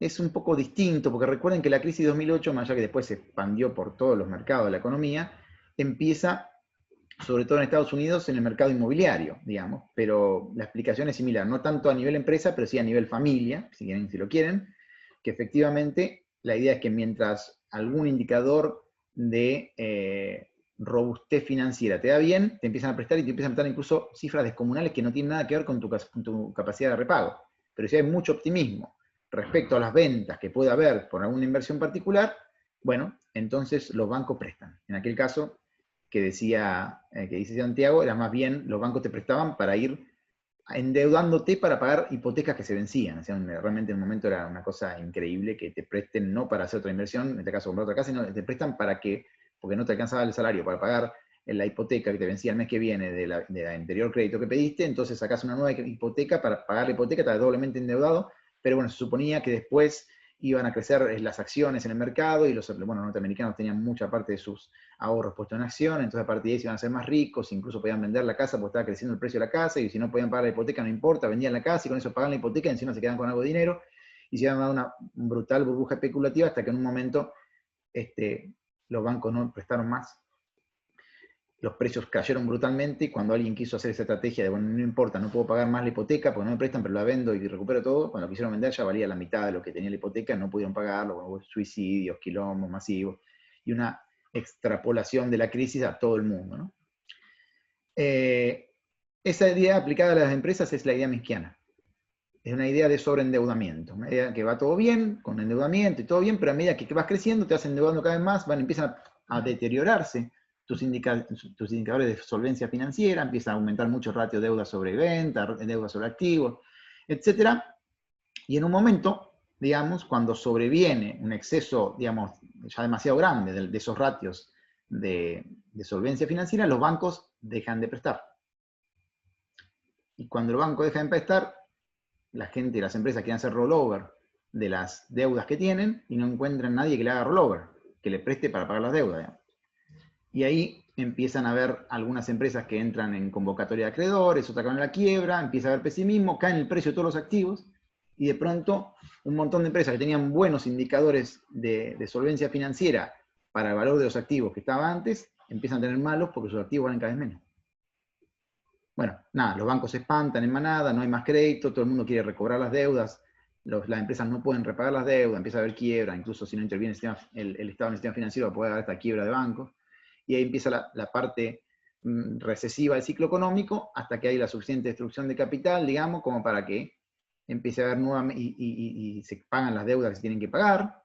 es un poco distinto, porque recuerden que la crisis de 2008, más allá que después se expandió por todos los mercados de la economía, empieza, sobre todo en Estados Unidos, en el mercado inmobiliario, digamos, pero la explicación es similar, no tanto a nivel empresa, pero sí a nivel familia, si lo quieren, que efectivamente la idea es que mientras algún indicador de robustez financiera te da bien, te empiezan a prestar y te empiezan a prestar incluso cifras descomunales que no tienen nada que ver con tu capacidad de repago. Pero si hay mucho optimismo respecto a las ventas que pueda haber por alguna inversión particular, bueno, entonces los bancos prestan. En aquel caso que dice Santiago, era más bien los bancos te prestaban para ir endeudándote para pagar hipotecas que se vencían. O sea, realmente en un momento era una cosa increíble que te presten no para hacer otra inversión, en este caso comprar otra casa, sino te prestan porque no te alcanzaba el salario para pagar la hipoteca que te vencía el mes que viene de la anterior crédito que pediste, entonces sacás una nueva hipoteca para pagar la hipoteca, estás doblemente endeudado, pero bueno, se suponía que después iban a crecer las acciones en el mercado, y los norteamericanos tenían mucha parte de sus ahorros puestos en acción, entonces a partir de ahí se iban a ser más ricos, incluso podían vender la casa porque estaba creciendo el precio de la casa, y si no podían pagar la hipoteca no importa, vendían la casa y con eso pagaban la hipoteca y encima se quedaban con algo de dinero, y se iban a dar una brutal burbuja especulativa hasta que en un momento los bancos no prestaron más, los precios cayeron brutalmente, y cuando alguien quiso hacer esa estrategia de, bueno, no importa, no puedo pagar más la hipoteca porque no me prestan, pero la vendo y recupero todo, cuando quisieron vender ya valía la mitad de lo que tenía la hipoteca, no pudieron pagarlo, hubo suicidios, quilombos masivos, y una extrapolación de la crisis a todo el mundo, ¿no? Esa idea aplicada a las empresas es la idea miskiana. Es una idea de sobreendeudamiento, una idea que va todo bien, con endeudamiento y todo bien, pero a medida que vas creciendo, te vas endeudando cada vez más, empiezan a deteriorarse tus indicadores de solvencia financiera, empieza a aumentar mucho el ratio deuda sobre venta, deuda sobre activos, etc. Y en un momento, digamos, cuando sobreviene un exceso, digamos, ya demasiado grande de esos ratios de solvencia financiera, los bancos dejan de prestar. Y cuando el banco deja de prestar, la gente y las empresas quieren hacer rollover de las deudas que tienen y no encuentran nadie que le haga rollover, que le preste para pagar las deudas, digamos. Y ahí empiezan a haber algunas empresas que entran en convocatoria de acreedores, otras que van a la quiebra, empieza a haber pesimismo, caen el precio de todos los activos, y de pronto un montón de empresas que tenían buenos indicadores de solvencia financiera para el valor de los activos que estaba antes, empiezan a tener malos porque sus activos valen cada vez menos. Bueno, nada, los bancos se espantan en manada, no hay más crédito, todo el mundo quiere recobrar las deudas, las empresas no pueden repagar las deudas, empieza a haber quiebra, incluso si no interviene el Estado en el sistema financiero puede haber esta quiebra de bancos, y ahí empieza la parte recesiva del ciclo económico, hasta que hay la suficiente destrucción de capital, digamos, como para que empiece a haber nuevamente, y se pagan las deudas que se tienen que pagar,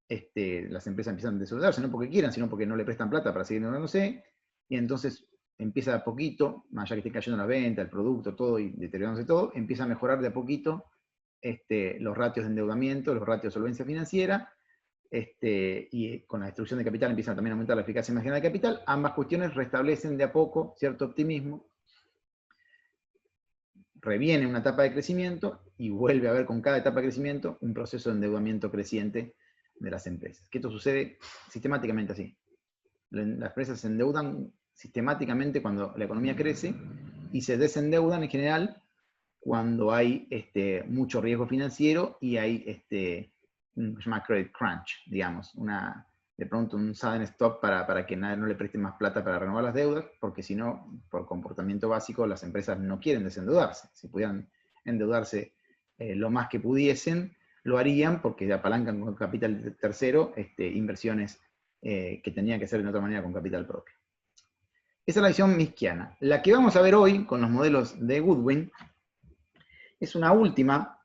las empresas empiezan a desendeudarse, no porque quieran, sino porque no le prestan plata para seguir endeudándose, y entonces empieza de a poquito, más allá que esté cayendo la venta, el producto, todo, y deteriorándose todo, empieza a mejorar de a poquito los ratios de endeudamiento, los ratios de solvencia financiera, y con la destrucción de capital empiezan también a aumentar la eficacia marginal de capital. Ambas cuestiones restablecen de a poco cierto optimismo, reviene una etapa de crecimiento y vuelve a haber con cada etapa de crecimiento un proceso de endeudamiento creciente de las empresas. Que esto sucede sistemáticamente así. Las empresas se endeudan sistemáticamente cuando la economía crece y se desendeudan en general cuando hay mucho riesgo financiero y hay se llama credit crunch, digamos, de pronto un sudden stop para que nadie no le preste más plata para renovar las deudas, porque si no, por comportamiento básico, las empresas no quieren desendeudarse. Si pudieran endeudarse lo más que pudiesen, lo harían porque apalancan con capital tercero inversiones que tenían que hacer de otra manera con capital propio. Esa es la visión miskiana. La que vamos a ver hoy con los modelos de Goodwin es una última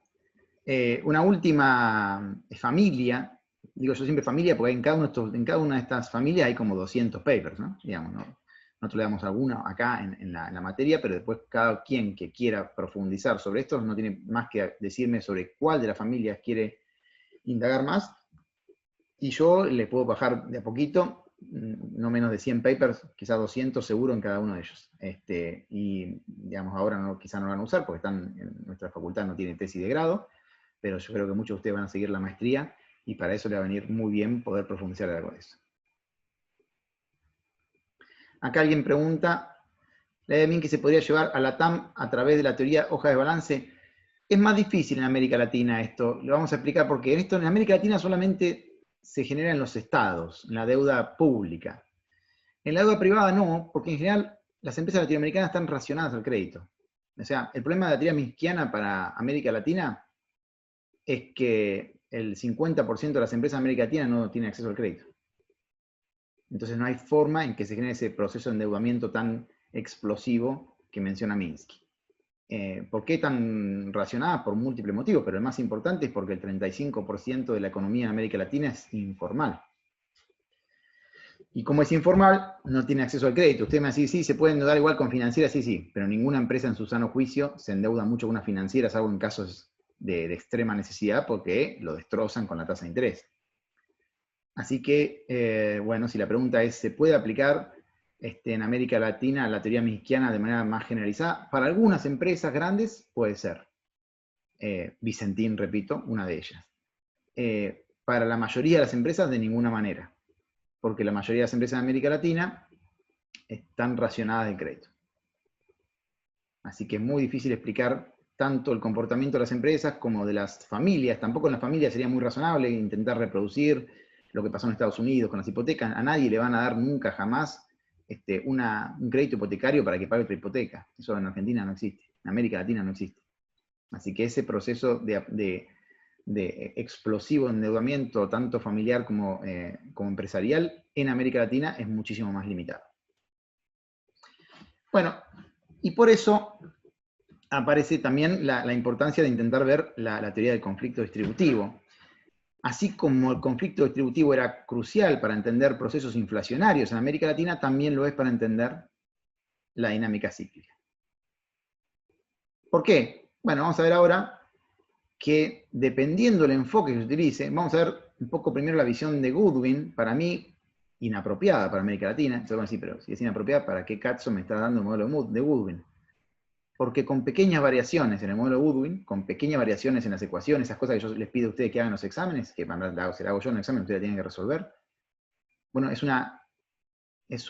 familia. Digo yo siempre familia porque en cada una de estas familias hay como 200 papers, ¿no? Digamos, ¿no? Nosotros le damos alguno acá en la materia, pero después cada quien que quiera profundizar sobre esto no tiene más que decirme sobre cuál de las familias quiere indagar más, y yo le puedo bajar de a poquito, no menos de 100 papers, quizás 200 seguro en cada uno de ellos. Y digamos, ahora quizá no lo van a usar porque están en nuestra facultad, no tiene tesis de grado, pero yo creo que muchos de ustedes van a seguir la maestría, y para eso le va a venir muy bien poder profundizar en algo de eso. Acá alguien pregunta, ¿la idea bien que se podría llevar a la TAM a través de la teoría hoja de balance? Es más difícil en América Latina esto, lo vamos a explicar porque en América Latina solamente se genera en los estados, en la deuda pública. En la deuda privada no, porque en general las empresas latinoamericanas están racionadas al crédito. O sea, el problema de la teoría miskiana para América Latina es que el 50% de las empresas de América Latina no tienen acceso al crédito. Entonces no hay forma en que se genere ese proceso de endeudamiento tan explosivo que menciona Minsky. ¿Por qué tan racionada? Por múltiples motivos, pero el más importante es porque el 35% de la economía en América Latina es informal. Y como es informal, no tiene acceso al crédito. Usted me dice, sí, se puede endeudar igual con financieras, sí, pero ninguna empresa en su sano juicio se endeuda mucho con una financiera, salvo en casos de extrema necesidad, porque lo destrozan con la tasa de interés. Así que, bueno, si la pregunta es, ¿se puede aplicar en América Latina la teoría minkskiana de manera más generalizada. Para algunas empresas grandes puede ser. Vicentín, repito, una de ellas. Para la mayoría de las empresas de ninguna manera, porque la mayoría de las empresas de América Latina están racionadas de crédito. Así que es muy difícil explicar tanto el comportamiento de las empresas como de las familias. Tampoco en las familias sería muy razonable intentar reproducir lo que pasó en Estados Unidos con las hipotecas. A nadie le van a dar nunca, jamás, un crédito hipotecario para que pague otra hipoteca. Eso en Argentina no existe, en América Latina no existe. Así que ese proceso de explosivo endeudamiento, tanto familiar como empresarial, en América Latina es muchísimo más limitado. Bueno, y por eso aparece también la importancia de intentar ver la teoría del conflicto distributivo. Así como el conflicto distributivo era crucial para entender procesos inflacionarios en América Latina, también lo es para entender la dinámica cíclica. ¿Por qué? Bueno, vamos a ver ahora que dependiendo del enfoque que se utilice, vamos a ver un poco primero la visión de Goodwin, para mí inapropiada para América Latina. Entonces van a decir, pero si es inapropiada, ¿para qué cazzo me está dando el modelo de Goodwin? Porque con pequeñas variaciones en el modelo Goodwin, con pequeñas variaciones en las ecuaciones, esas cosas que yo les pido a ustedes que hagan los exámenes, que se la hago yo en el examen, ustedes la tienen que resolver. Bueno, es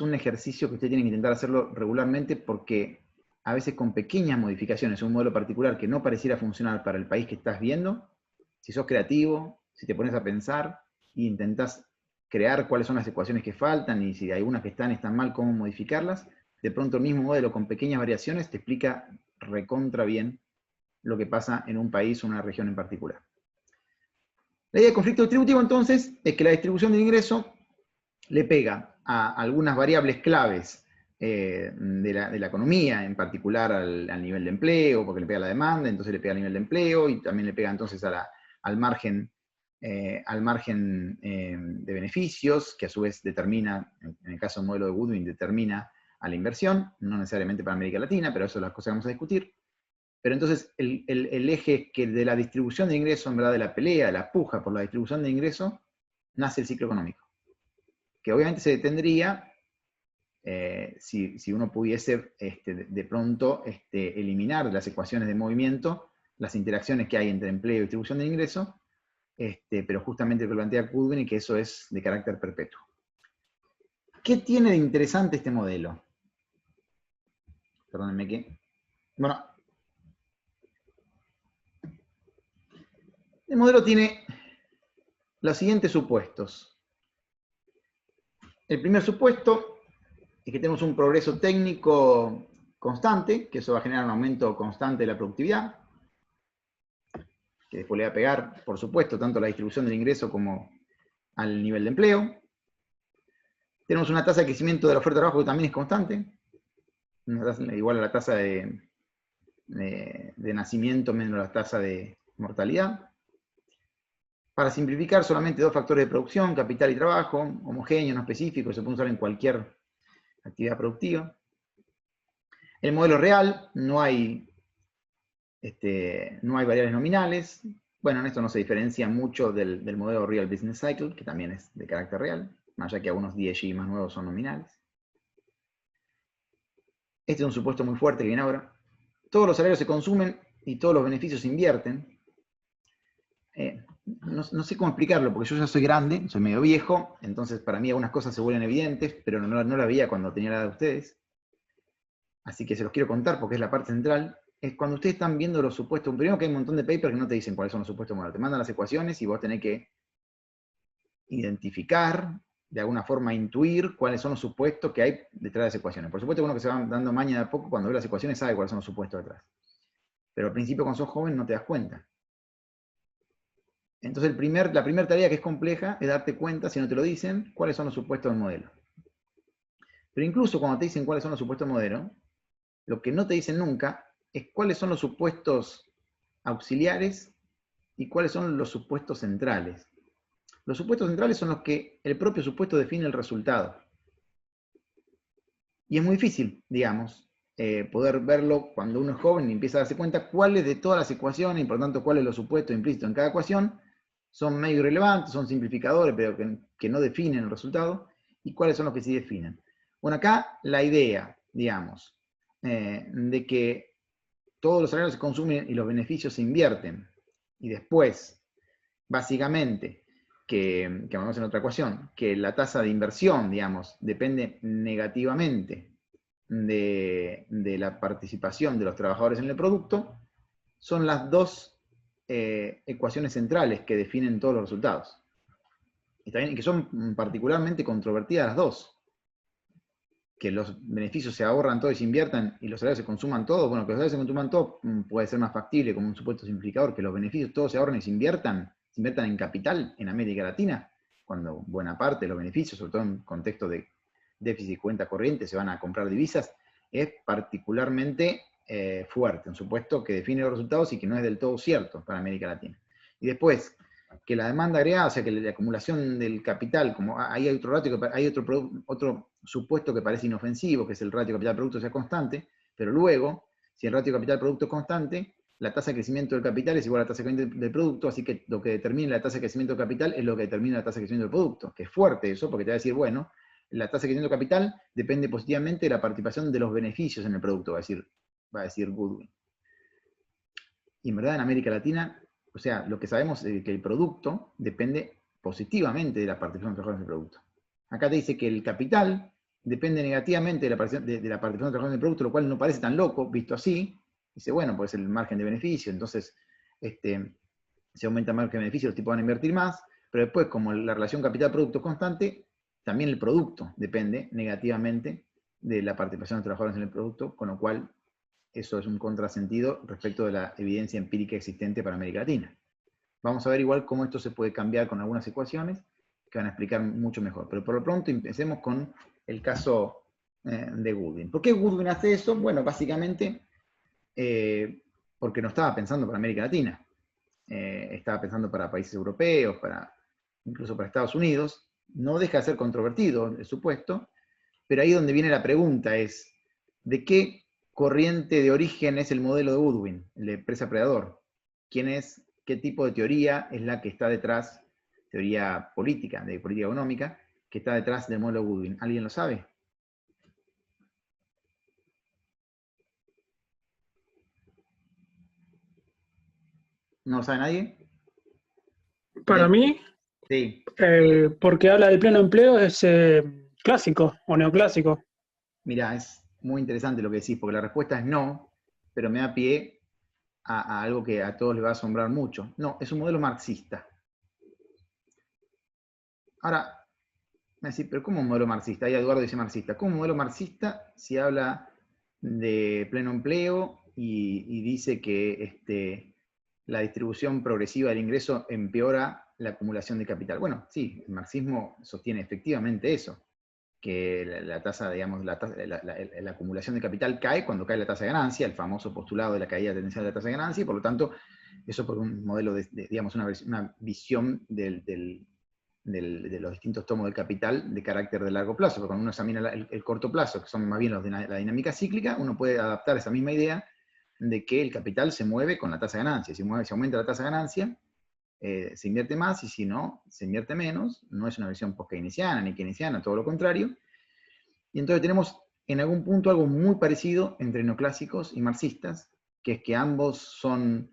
un ejercicio que ustedes tienen que intentar hacerlo regularmente porque a veces con pequeñas modificaciones, un modelo particular que no pareciera funcionar para el país que estás viendo, si sos creativo, si te pones a pensar e intentás crear cuáles son las ecuaciones que faltan y si hay algunas que están mal, cómo modificarlas, de pronto el mismo modelo con pequeñas variaciones te explica recontra bien lo que pasa en un país o una región en particular. La idea de conflicto distributivo entonces es que la distribución del ingreso le pega a algunas variables claves de la economía, en particular al nivel de empleo, porque le pega a la demanda, entonces le pega al nivel de empleo, y también le pega entonces al margen de beneficios, que a su vez determina, en el caso del modelo de Goodwin, determina a la inversión, no necesariamente para América Latina, pero eso es las cosas que vamos a discutir. Pero entonces el eje que de la distribución de ingresos, en verdad de la pelea, de la puja por la distribución de ingresos, nace el ciclo económico. Que obviamente se detendría si uno pudiese de pronto eliminar de las ecuaciones de movimiento las interacciones que hay entre empleo y distribución de ingresos, pero justamente lo que plantea Goodwin es que eso es de carácter perpetuo. ¿Qué tiene de interesante este modelo? Perdónenme que... Bueno, el modelo tiene los siguientes supuestos. El primer supuesto es que tenemos un progreso técnico constante, que eso va a generar un aumento constante de la productividad, que después le va a pegar, por supuesto, tanto a la distribución del ingreso como al nivel de empleo. Tenemos una tasa de crecimiento de la oferta de trabajo que también es constante, igual a la tasa de nacimiento menos la tasa de mortalidad. Para simplificar, solamente dos factores de producción, capital y trabajo, homogéneos, no específicos, se pueden usar en cualquier actividad productiva. El modelo real, no hay variables nominales. Bueno, en esto no se diferencia mucho del modelo Real Business Cycle, que también es de carácter real, más allá que algunos DSG más nuevos son nominales. Este es un supuesto muy fuerte que viene ahora. Todos los salarios se consumen y todos los beneficios se invierten. No sé cómo explicarlo, porque yo ya soy grande, soy medio viejo, entonces para mí algunas cosas se vuelven evidentes, pero no la veía cuando tenía la edad de ustedes. Así que se los quiero contar porque es la parte central. Es cuando ustedes están viendo los supuestos, primero que hay un montón de papers que no te dicen cuáles son los supuestos modelos, te mandan las ecuaciones y vos tenés que identificar, de alguna forma intuir cuáles son los supuestos que hay detrás de las ecuaciones. Por supuesto, uno que se va dando maña de a poco, cuando ve las ecuaciones sabe cuáles son los supuestos detrás. Pero al principio, cuando sos joven, no te das cuenta. Entonces la primera tarea que es compleja es darte cuenta, si no te lo dicen, cuáles son los supuestos del modelo. Pero incluso cuando te dicen cuáles son los supuestos del modelo, lo que no te dicen nunca es cuáles son los supuestos auxiliares y cuáles son los supuestos centrales. Los supuestos centrales son los que el propio supuesto define el resultado. Y es muy difícil, digamos, poder verlo cuando uno es joven y empieza a darse cuenta cuáles de todas las ecuaciones, y por tanto cuáles los supuestos implícitos en cada ecuación, son medio irrelevantes, son simplificadores, pero que no definen el resultado, y cuáles son los que sí definen. Bueno, acá la idea, digamos, de que todos los salarios se consumen y los beneficios se invierten, y después, básicamente, que vamos en otra ecuación, que la tasa de inversión, digamos, depende negativamente de la participación de los trabajadores en el producto, son las dos ecuaciones centrales que definen todos los resultados. Y también que son particularmente controvertidas las dos. Que los beneficios se ahorran todos y se inviertan y los salarios se consuman todos. Bueno, que los salarios se consuman todos puede ser más factible como un supuesto simplificador, que los beneficios todos se ahorren y se inviertan en capital en América Latina, cuando buena parte de los beneficios, sobre todo en contexto de déficit y cuenta corriente, se van a comprar divisas, es particularmente fuerte, un supuesto que define los resultados y que no es del todo cierto para América Latina. Y después, que la demanda agregada, o sea, que la acumulación del capital, como ahí hay otro ratio, hay otro supuesto que parece inofensivo, que es el ratio capital-producto sea constante, pero luego, si el ratio capital-producto es constante, la tasa de crecimiento del capital es igual a la tasa de crecimiento del producto, así que lo que determina la tasa de crecimiento del capital es lo que determina la tasa de crecimiento del producto, que es fuerte eso, porque te va a decir, bueno, la tasa de crecimiento del capital depende positivamente de la participación de los beneficios en el producto, va a decir Goodwin. Y en verdad en América Latina, o sea, lo que sabemos es que el producto depende positivamente de la participación de los trabajadores en el producto. Acá te dice que el capital depende negativamente de la participación de los trabajadores en el producto, lo cual no parece tan loco, visto así. Dice, bueno, pues el margen de beneficio, entonces se aumenta el margen de beneficio, los tipos van a invertir más, pero después, como la relación capital-producto es constante, también el producto depende negativamente de la participación de los trabajadores en el producto, con lo cual eso es un contrasentido respecto de la evidencia empírica existente para América Latina. Vamos a ver igual cómo esto se puede cambiar con algunas ecuaciones que van a explicar mucho mejor. Pero por lo pronto empecemos con el caso de Goodwin. ¿Por qué Goodwin hace eso? Bueno, básicamente porque no estaba pensando para América Latina. Estaba pensando para países europeos, incluso para Estados Unidos. No deja de ser controvertido el supuesto, pero ahí donde viene la pregunta es, ¿de qué corriente de origen es el modelo de Goodwin, el de empresa-predador? ¿Qué tipo de teoría es la que está detrás, teoría política, de política económica, que está detrás del modelo Goodwin? ¿Alguien lo sabe? ¿No lo sabe nadie? Para mí, Sí. porque habla del pleno empleo, es clásico o neoclásico. Mirá, es muy interesante lo que decís, porque la respuesta es no, pero me da pie a algo que a todos les va a asombrar mucho. No, es un modelo marxista. Ahora, me decís, pero ¿cómo un modelo marxista? Ahí Eduardo dice marxista. ¿Cómo un modelo marxista si habla de pleno empleo y dice que la distribución progresiva del ingreso empeora la acumulación de capital? Bueno, sí, el marxismo sostiene efectivamente eso, que la tasa, digamos, la acumulación de capital cae cuando cae la tasa de ganancia, el famoso postulado de la caída tendencial de la tasa de ganancia, y por lo tanto, eso por un modelo digamos, una visión de los distintos tomos del capital de carácter de largo plazo, porque cuando uno examina el corto plazo, que son más bien los de la dinámica cíclica, uno puede adaptar esa misma idea de que el capital se mueve con la tasa de ganancia. Si aumenta la tasa de ganancia, se invierte más, y si no, se invierte menos. No es una visión post-keynesiana ni keynesiana, todo lo contrario. Y entonces tenemos en algún punto algo muy parecido entre neoclásicos y marxistas, que es que ambos son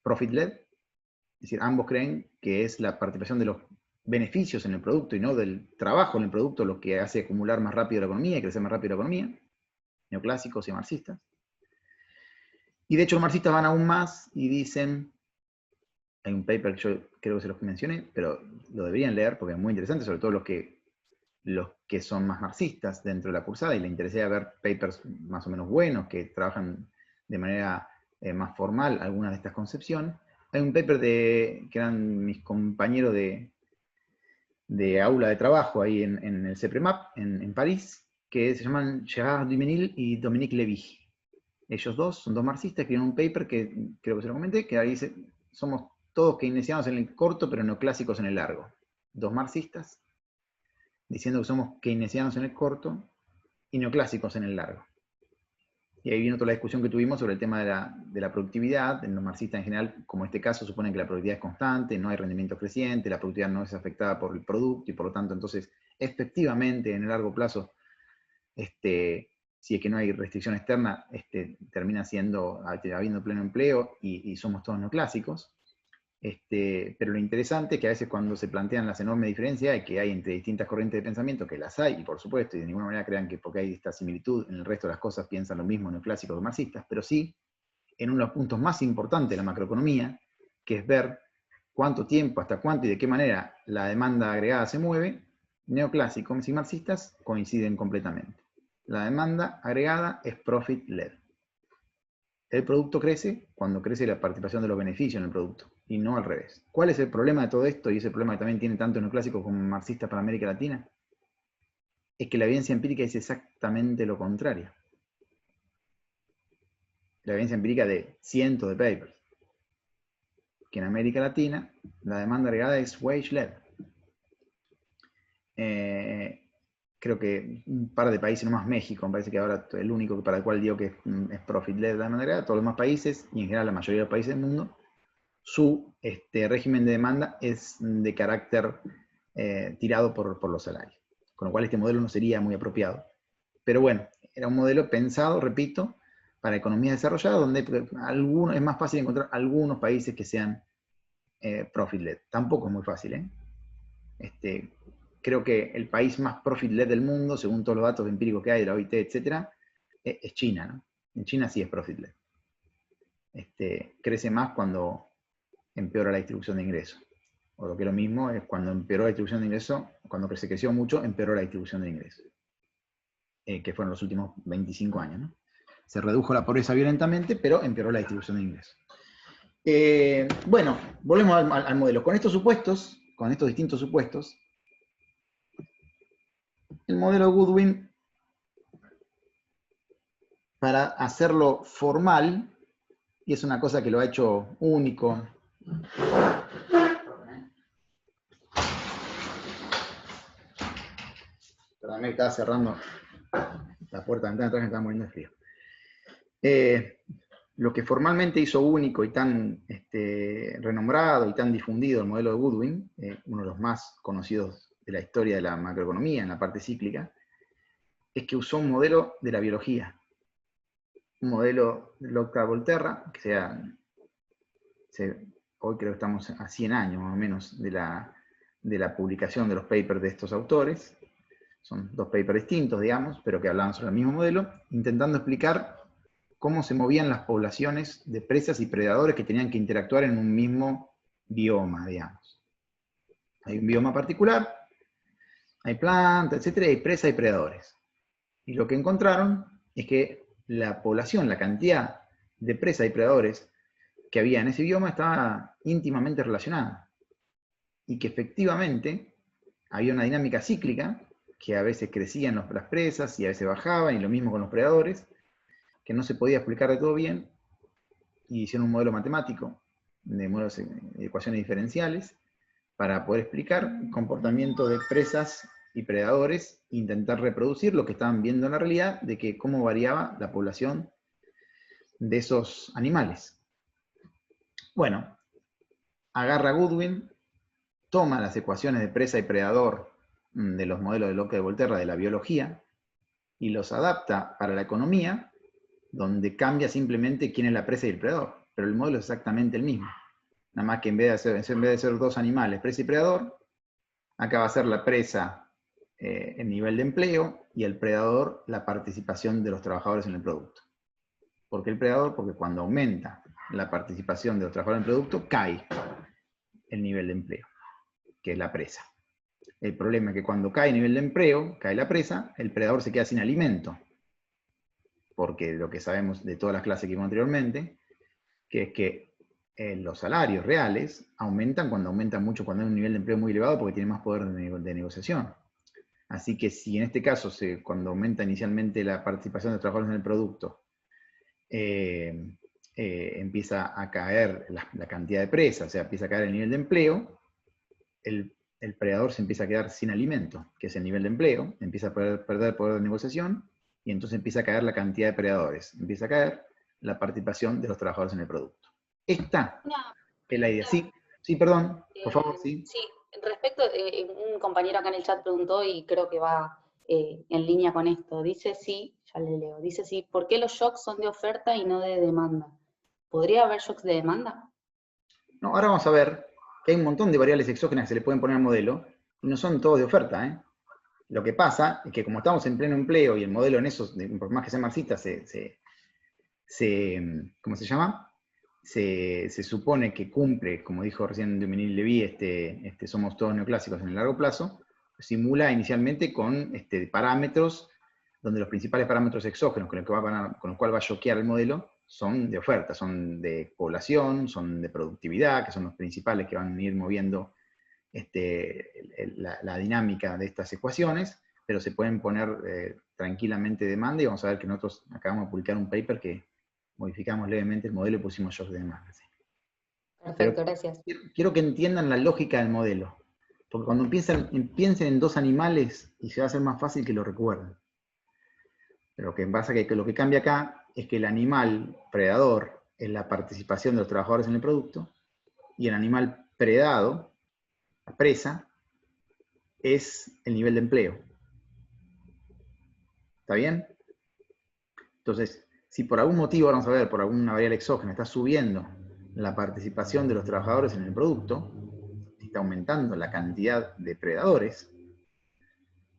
profit-led, es decir, ambos creen que es la participación de los beneficios en el producto y no del trabajo en el producto lo que hace acumular más rápido la economía y crecer más rápido la economía, neoclásicos y marxistas. Y de hecho los marxistas van aún más y dicen, hay un paper que yo creo que se los mencioné, pero lo deberían leer porque es muy interesante, sobre todo los que son más marxistas dentro de la cursada, y les interesaría ver papers más o menos buenos que trabajan de manera más formal algunas de estas concepciones. Hay un paper que eran mis compañeros de aula de trabajo ahí en el CEPREMAP, en París, que se llaman Gérard Duménil y Dominique Lévy. Ellos dos son dos marxistas, escribieron un paper que creo que se lo comenté, que ahí dice, somos todos keynesianos en el corto, pero neoclásicos en el largo. Dos marxistas diciendo que somos keynesianos en el corto y neoclásicos en el largo. Y ahí viene toda la discusión que tuvimos sobre el tema de la productividad. En los marxistas en general, como en este caso, suponen que la productividad es constante, no hay rendimiento creciente, la productividad no es afectada por el producto, y por lo tanto, entonces, efectivamente, en el largo plazo, si es que no hay restricción externa, termina habiendo pleno empleo y somos todos neoclásicos. Pero lo interesante es que a veces cuando se plantean las enormes diferencias que hay entre distintas corrientes de pensamiento, que las hay, y por supuesto, y de ninguna manera crean que porque hay esta similitud, en el resto de las cosas piensan lo mismo neoclásicos que marxistas, pero sí en uno de los puntos más importantes de la macroeconomía, que es ver cuánto tiempo, hasta cuánto y de qué manera la demanda agregada se mueve, neoclásicos y marxistas coinciden completamente. La demanda agregada es profit-led. El producto crece cuando crece la participación de los beneficios en el producto, y no al revés. ¿Cuál es el problema de todo esto? Y ese problema que también tiene tanto neoclásicos como marxistas para América Latina, es que la evidencia empírica dice exactamente lo contrario. La evidencia empírica de cientos de papers, que en América Latina la demanda agregada es wage-led. Creo que un par de países, no más México, me parece que ahora el único para el cual digo que es profit-led de demanda agregada, todos los demás países, y en general la mayoría de los países del mundo, su régimen de demanda es de carácter tirado por los salarios. Con lo cual este modelo no sería muy apropiado. Pero bueno, era un modelo pensado, repito, para economías desarrolladas, donde es más fácil encontrar algunos países que sean profit-led. Tampoco es muy fácil, ¿eh? Creo que el país más profit-led del mundo, según todos los datos empíricos que hay de la OIT, etc., es China, ¿no? En China sí es profit-led. Crece más cuando empeora la distribución de ingresos. O lo que es lo mismo es cuando empeoró la distribución de ingresos, cuando se creció mucho, empeoró la distribución de ingresos. Que fueron los últimos 25 años, ¿no? Se redujo la pobreza violentamente, pero empeoró la distribución de ingresos. Bueno, volvemos al modelo. Con estos supuestos, con estos distintos supuestos, el modelo Goodwin, para hacerlo formal, y es una cosa que lo ha hecho único. Perdón, me estaba cerrando la puerta de ventana atrás, me estaba muriendo de frío. Lo que formalmente hizo único y tan renombrado y tan difundido el modelo de Goodwin, uno de los más conocidos de la historia de la macroeconomía en la parte cíclica, es que usó un modelo de la biología. Un modelo de Lotka-Volterra, que hoy creo que estamos a 100 años más o menos de la publicación de los papers de estos autores. Son dos papers distintos, digamos, pero que hablaban sobre el mismo modelo, intentando explicar cómo se movían las poblaciones de presas y predadores que tenían que interactuar en un mismo bioma, digamos. Hay un bioma particular, hay plantas, etc., hay presas y predadores. Y lo que encontraron es que la población, la cantidad de presas y predadores que había en ese bioma estaba íntimamente relacionada. Y que efectivamente había una dinámica cíclica, que a veces crecían las presas y a veces bajaban, y lo mismo con los predadores, que no se podía explicar de todo bien, y hicieron un modelo matemático, de modelos de ecuaciones diferenciales, para poder explicar el comportamiento de presas y predadores, e intentar reproducir lo que estaban viendo en la realidad, de que cómo variaba la población de esos animales. Bueno, agarra Goodwin, toma las ecuaciones de presa y predador de los modelos de Locke y Volterra de la biología, y los adapta para la economía, donde cambia simplemente quién es la presa y el predador. Pero el modelo es exactamente el mismo. Nada más que en vez de ser dos animales, presa y predador, acá va a ser la presa el nivel de empleo y el predador la participación de los trabajadores en el producto. ¿Por qué el predador? Porque cuando aumenta la participación de los trabajadores en el producto, cae el nivel de empleo, que es la presa. El problema es que cuando cae el nivel de empleo, cae la presa, el predador se queda sin alimento. Porque lo que sabemos de todas las clases que vimos anteriormente, que es que los salarios reales aumentan cuando aumentan mucho, cuando hay un nivel de empleo muy elevado, porque tiene más poder de negociación. Así que si en este caso, cuando aumenta inicialmente la participación de los trabajadores en el producto, empieza a caer la cantidad de presas, o sea, empieza a caer el nivel de empleo, el predador se empieza a quedar sin alimento, que es el nivel de empleo, empieza a perder poder de negociación, y entonces empieza a caer la cantidad de predadores, empieza a caer la participación de los trabajadores en el producto. Esta es la idea. Sí, perdón, por favor, sí. Sí, respecto, un compañero acá en el chat preguntó y creo que va en línea con esto. Dice sí, ya le leo, dice sí, ¿por qué los shocks son de oferta y no de demanda? ¿Podría haber shocks de demanda? No, ahora vamos a ver que hay un montón de variables exógenas que se le pueden poner al modelo, y no son todos de oferta, ¿eh? Lo que pasa es que como estamos en pleno empleo y el modelo en esos, por más que sea marxista, ¿cómo se llama? Se supone que cumple, como dijo recién Dominique Levy, somos todos neoclásicos en el largo plazo, simula inicialmente con parámetros, donde los principales parámetros exógenos con los cuales va a choquear el modelo son de oferta, son de población, son de productividad, que son los principales que van a ir moviendo la dinámica de estas ecuaciones, pero se pueden poner tranquilamente demanda, y vamos a ver que nosotros acabamos de publicar un paper que modificamos levemente el modelo y pusimos shocks de demanda. ¿Sí? Perfecto, Pero gracias. quiero que entiendan la lógica del modelo, porque cuando piensen en dos animales, y se va a hacer más fácil que lo recuerden. Pero lo que pasa es que lo que cambia acá es que el animal predador es la participación de los trabajadores en el producto, y el animal predado, la presa, es el nivel de empleo. ¿Está bien? Entonces, si por algún motivo, vamos a ver, por alguna variable exógena está subiendo la participación de los trabajadores en el producto, está aumentando la cantidad de predadores,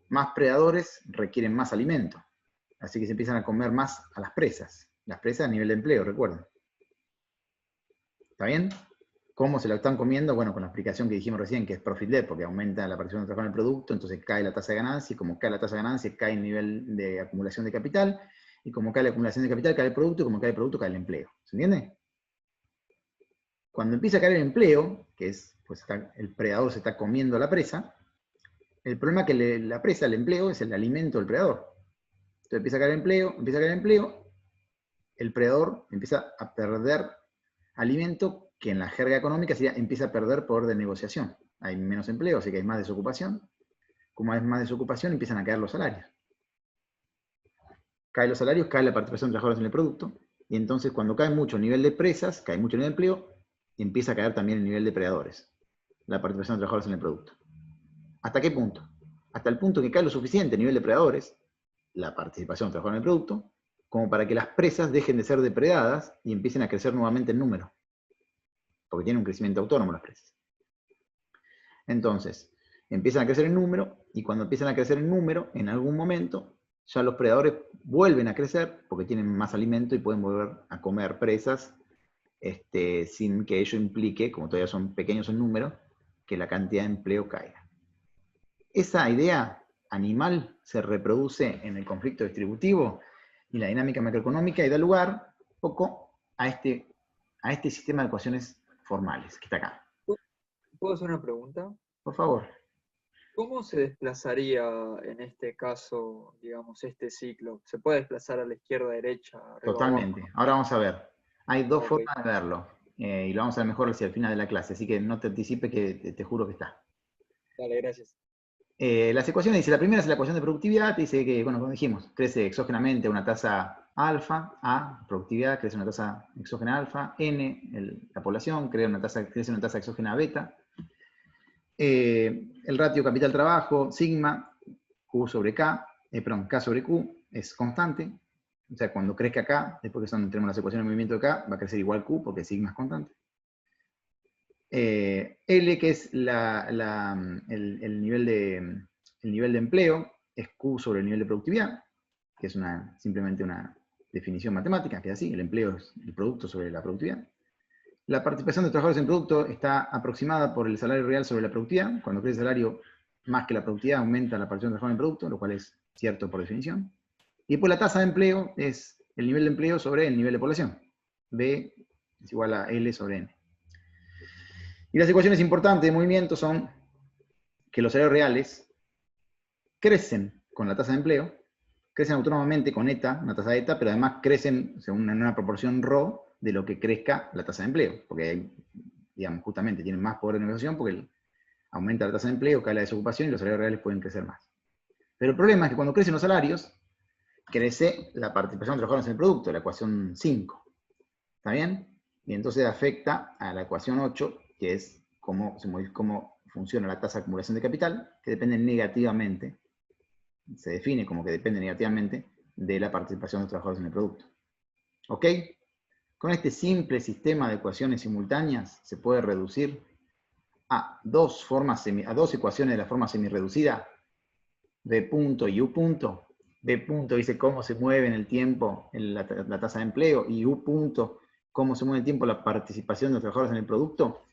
más predadores requieren más alimento. Así que se empiezan a comer más a las presas. Las presas a nivel de empleo, recuerden. ¿Está bien? ¿Cómo se lo están comiendo? Bueno, con la explicación que dijimos recién, que es profit led, porque aumenta la participación de trabajo en el producto, entonces cae la tasa de ganancia, y como cae la tasa de ganancia, cae el nivel de acumulación de capital, y como cae la acumulación de capital, cae el producto, y como cae el producto, cae el empleo. ¿Se entiende? Cuando empieza a caer el empleo, que es, pues el predador se está comiendo a la presa, el problema es que la presa, el empleo, es el alimento del predador. Entonces empieza a caer el empleo, el predador empieza a perder alimento, que en la jerga económica sería, empieza a perder poder de negociación. Hay menos empleo, así que hay más desocupación. Como hay más desocupación, empiezan a caer los salarios. Caen los salarios, cae la participación de trabajadores en el producto, y entonces cuando cae mucho el nivel de presas, cae mucho el nivel de empleo, y empieza a caer también el nivel de predadores, la participación de trabajadores en el producto. ¿Hasta qué punto? Hasta el punto que cae lo suficiente el nivel de predadores, la participación de trabajadores en el producto, como para que las presas dejen de ser depredadas y empiecen a crecer nuevamente en número. Porque tienen un crecimiento autónomo las presas. Entonces, empiezan a crecer en número, y cuando empiezan a crecer en número, en algún momento, ya los predadores vuelven a crecer, porque tienen más alimento y pueden volver a comer presas, sin que ello implique, como todavía son pequeños en número, que la cantidad de empleo caiga. Esa idea animal se reproduce en el conflicto distributivo y la dinámica macroeconómica, y da lugar un poco a este sistema de ecuaciones formales que está acá. ¿Puedo hacer una pregunta? Por favor. ¿Cómo se desplazaría en este caso, digamos, este ciclo? ¿Se puede desplazar a la izquierda, derecha, arriba, Totalmente. abajo? Ahora vamos a ver. Hay dos Ok. formas de verlo, y lo vamos a ver mejor hacia el final de la clase, así que no te anticipes, que te juro que está. Dale, gracias. Las ecuaciones, dice, la primera es la ecuación de productividad, te dice que, bueno, como dijimos, crece exógenamente una tasa alfa, A, productividad, crece una tasa exógena alfa, N, la población, crece una tasa exógena beta. El ratio capital-trabajo, sigma, Q sobre K, K sobre Q, es constante. O sea, cuando crezca K, después que tenemos las ecuaciones de movimiento de K, va a crecer igual Q, porque sigma es constante. L, que es el nivel de empleo, es Q sobre el nivel de productividad, que es simplemente una definición matemática, que es así, el empleo es el producto sobre la productividad. La participación de trabajadores en producto está aproximada por el salario real sobre la productividad. Cuando crece el salario más que la productividad, aumenta la participación de trabajadores en producto, lo cual es cierto por definición. Y después la tasa de empleo es el nivel de empleo sobre el nivel de población. B es igual a L sobre N. Y las ecuaciones importantes de movimiento son que los salarios reales crecen con la tasa de empleo, crecen autónomamente con eta, una tasa de eta, pero además crecen en una proporción ρ de lo que crezca la tasa de empleo, porque digamos, justamente tienen más poder de negociación, porque aumenta la tasa de empleo, cae la desocupación, y los salarios reales pueden crecer más. Pero el problema es que cuando crecen los salarios, crece la participación de los trabajadores en el producto, la ecuación 5. ¿Está bien? Y entonces afecta a la ecuación 8, que es cómo funciona la tasa de acumulación de capital, que depende negativamente se define como que depende negativamente de la participación de los trabajadores en el producto. ¿Ok? Con este simple sistema de ecuaciones simultáneas se puede reducir a dos ecuaciones de la forma semirreducida, B punto y U punto. B punto dice cómo se mueve en el tiempo la tasa de empleo, y U punto cómo se mueve en el tiempo la participación de los trabajadores en el producto,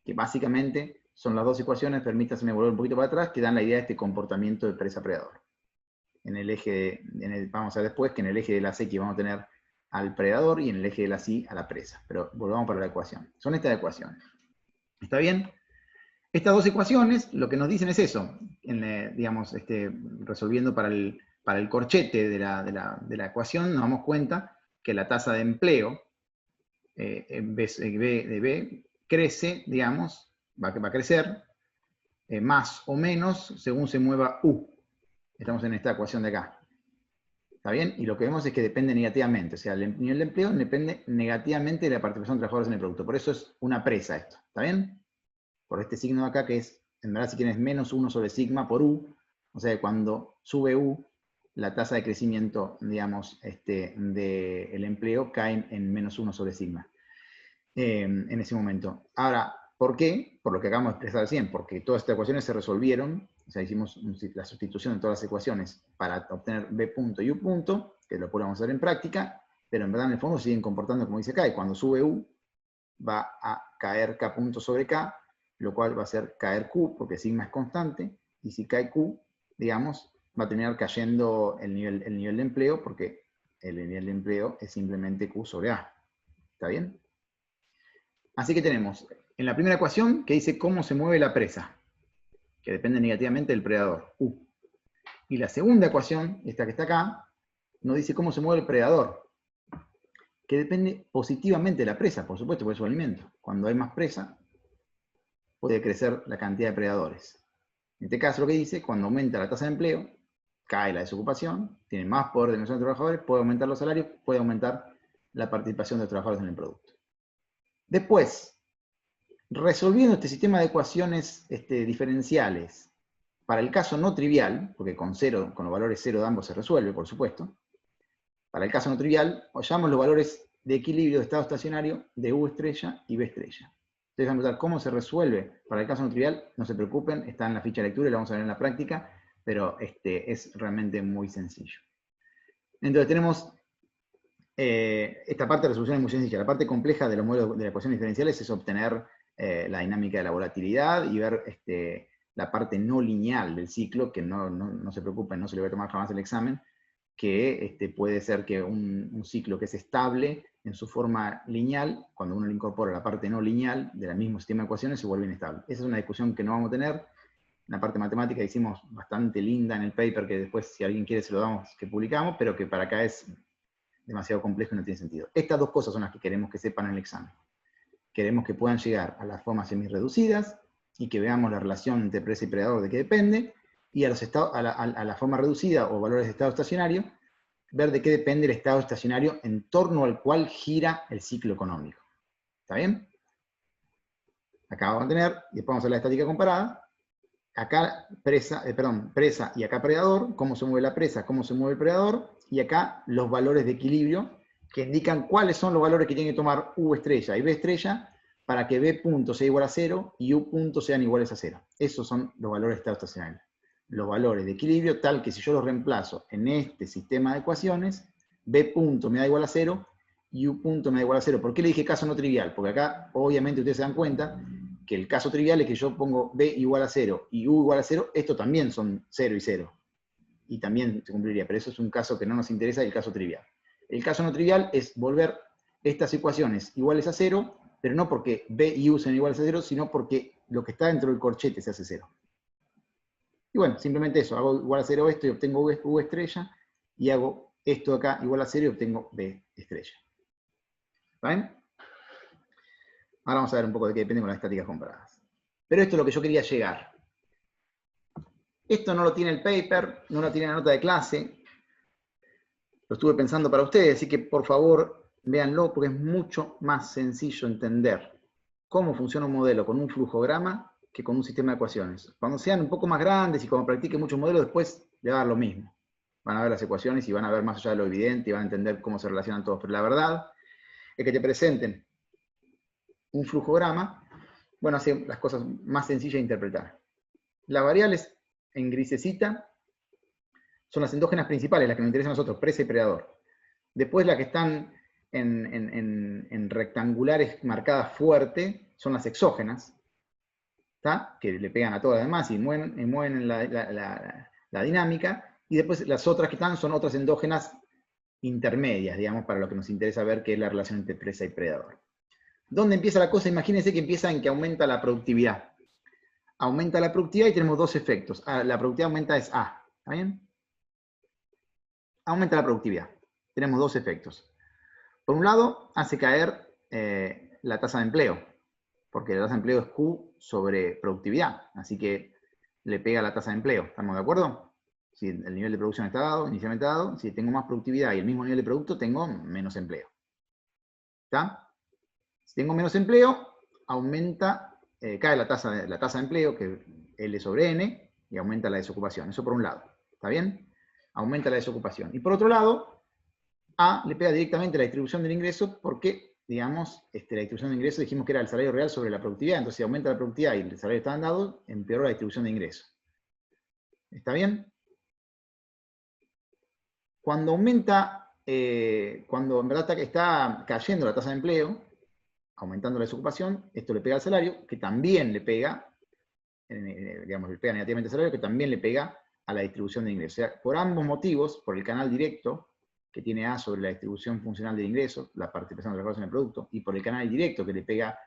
que básicamente son las dos ecuaciones, permítanme volver un poquito para atrás, que dan la idea de este comportamiento de presa-predador. En el eje, vamos a ver después que en el eje de las X vamos a tener al predador y en el eje de las Y a la presa. Pero volvamos para la ecuación. Son estas ecuaciones. ¿Está bien? Estas dos ecuaciones lo que nos dicen es eso. Digamos, resolviendo para el corchete de la ecuación, nos damos cuenta que la tasa de empleo de B crece, digamos, va a crecer más o menos según se mueva U. Estamos en esta ecuación de acá. ¿Está bien? Y lo que vemos es que depende negativamente. O sea, el nivel de empleo depende negativamente de la participación de trabajadores en el producto. Por eso es una presa esto. ¿Está bien? Por este signo de acá que es, en verdad si quieren, es menos 1 sobre sigma por U. O sea, que cuando sube U, la tasa de crecimiento, digamos, del empleo cae en menos 1 sobre sigma. En ese momento. Ahora, ¿por qué? Por lo que acabamos de expresar recién, porque todas estas ecuaciones se resolvieron, o sea, hicimos la sustitución de todas las ecuaciones para obtener B punto y U punto, que lo podemos hacer en práctica, pero en verdad en el fondo siguen comportando como dice acá, y cuando sube U, va a caer K punto sobre K, lo cual va a hacer caer Q, porque sigma es constante, y si cae Q, digamos, va a terminar cayendo el nivel de empleo, porque el nivel de empleo es simplemente Q sobre A. ¿Está bien? Así que tenemos en la primera ecuación que dice cómo se mueve la presa, que depende negativamente del predador, U. Y la segunda ecuación, esta que está acá, nos dice cómo se mueve el predador, que depende positivamente de la presa, por supuesto, por su alimento. Cuando hay más presa, puede crecer la cantidad de predadores. En este caso lo que dice, cuando aumenta la tasa de empleo, cae la desocupación, tiene más poder de negociación de trabajadores, puede aumentar los salarios, puede aumentar la participación de los trabajadores en el producto. Después, resolviendo este sistema de ecuaciones diferenciales, para el caso no trivial, porque con los valores 0 de ambos se resuelve, por supuesto, para el caso no trivial, hallamos los valores de equilibrio de estado estacionario de U estrella y B estrella. Ustedes van a preguntar cómo se resuelve para el caso no trivial, no se preocupen, está en la ficha de lectura y lo vamos a ver en la práctica, pero es realmente muy sencillo. Entonces tenemos esta parte de resolución es muy sencilla. La parte compleja de los modelos de las ecuaciones diferenciales es obtener la dinámica de la volatilidad y ver la parte no lineal del ciclo, que no se preocupen, no se le va a tomar jamás el examen, que puede ser que un ciclo que es estable en su forma lineal, cuando uno le incorpora la parte no lineal del mismo sistema de ecuaciones, se vuelve inestable. Esa es una discusión que no vamos a tener. La parte matemática hicimos bastante linda en el paper, que después, si alguien quiere, se lo damos, que publicamos, pero que para acá es demasiado complejo y no tiene sentido. Estas dos cosas son las que queremos que sepan en el examen. Queremos que puedan llegar a las formas semirreducidas y que veamos la relación entre presa y predador de qué depende, y a la forma reducida o valores de estado estacionario, ver de qué depende el estado estacionario en torno al cual gira el ciclo económico. ¿Está bien? Acá vamos a tener, y después vamos a hacer la estática comparada, acá presa y acá predador, cómo se mueve la presa, cómo se mueve el predador, y acá los valores de equilibrio que indican cuáles son los valores que tiene que tomar U estrella y B estrella para que B punto sea igual a 0 y U punto sean iguales a 0. Esos son los valores de estado estacionario. Los valores de equilibrio, tal que si yo los reemplazo en este sistema de ecuaciones, B punto me da igual a 0 y U punto me da igual a 0. ¿Por qué le dije caso no trivial? Porque acá, obviamente, ustedes se dan cuenta que el caso trivial es que yo pongo B igual a 0 y U igual a 0, esto también son 0 y 0. Y también se cumpliría, pero eso es un caso que no nos interesa, el caso trivial. El caso no trivial es volver estas ecuaciones iguales a 0, pero no porque B y U sean iguales a 0, sino porque lo que está dentro del corchete se hace 0. Y bueno, simplemente eso, hago igual a 0 esto y obtengo U estrella, y hago esto acá igual a 0 y obtengo B estrella. ¿Está bien? Ahora vamos a ver un poco de qué depende con las estáticas comparadas. Pero esto es lo que yo quería llegar. Esto no lo tiene el paper, no lo tiene la nota de clase. Lo estuve pensando para ustedes, así que por favor véanlo, porque es mucho más sencillo entender cómo funciona un modelo con un flujograma que con un sistema de ecuaciones. Cuando sean un poco más grandes y cuando practiquen muchos modelos, después le va a dar lo mismo. Van a ver las ecuaciones y van a ver más allá de lo evidente y van a entender cómo se relacionan todos. Pero la verdad es que te presenten un flujograma, bueno, hace las cosas más sencillas de interpretar. Las variables en grisecita son las endógenas principales, las que nos interesan a nosotros, presa y predador. Después las que están en rectangulares marcadas fuerte son las exógenas, ¿tá? Que le pegan a todas las demás y mueven la dinámica. Y después las otras que están son otras endógenas intermedias, digamos, para lo que nos interesa ver, que es la relación entre presa y predador. ¿Dónde empieza la cosa? Imagínense que empieza en que aumenta la productividad. Aumenta la productividad y tenemos dos efectos. La productividad aumenta es A, ¿está bien? Aumenta la productividad. Tenemos dos efectos. Por un lado, hace caer la tasa de empleo, porque la tasa de empleo es Q sobre productividad, así que le pega la tasa de empleo. ¿Estamos de acuerdo? Si el nivel de producción está dado, inicialmente dado, si tengo más productividad y el mismo nivel de producto, tengo menos empleo. ¿Está? Si tengo menos empleo, aumenta, cae la tasa de empleo, que es L sobre N, y aumenta la desocupación. Eso por un lado. ¿Está bien? Aumenta la desocupación. Y por otro lado, A le pega directamente la distribución del ingreso porque, digamos, la distribución de ingresos dijimos que era el salario real sobre la productividad. Entonces, si aumenta la productividad y el salario está dado, empeora la distribución de ingresos. ¿Está bien? Cuando aumenta, cuando en verdad está cayendo la tasa de empleo, aumentando la desocupación, esto le pega al salario, que también le pega, digamos, le pega negativamente al salario, que también le pega a la distribución de ingresos. O sea, por ambos motivos, por el canal directo, que tiene A sobre la distribución funcional de ingresos, la participación de los trabajadores en el producto, y por el canal indirecto, que le pega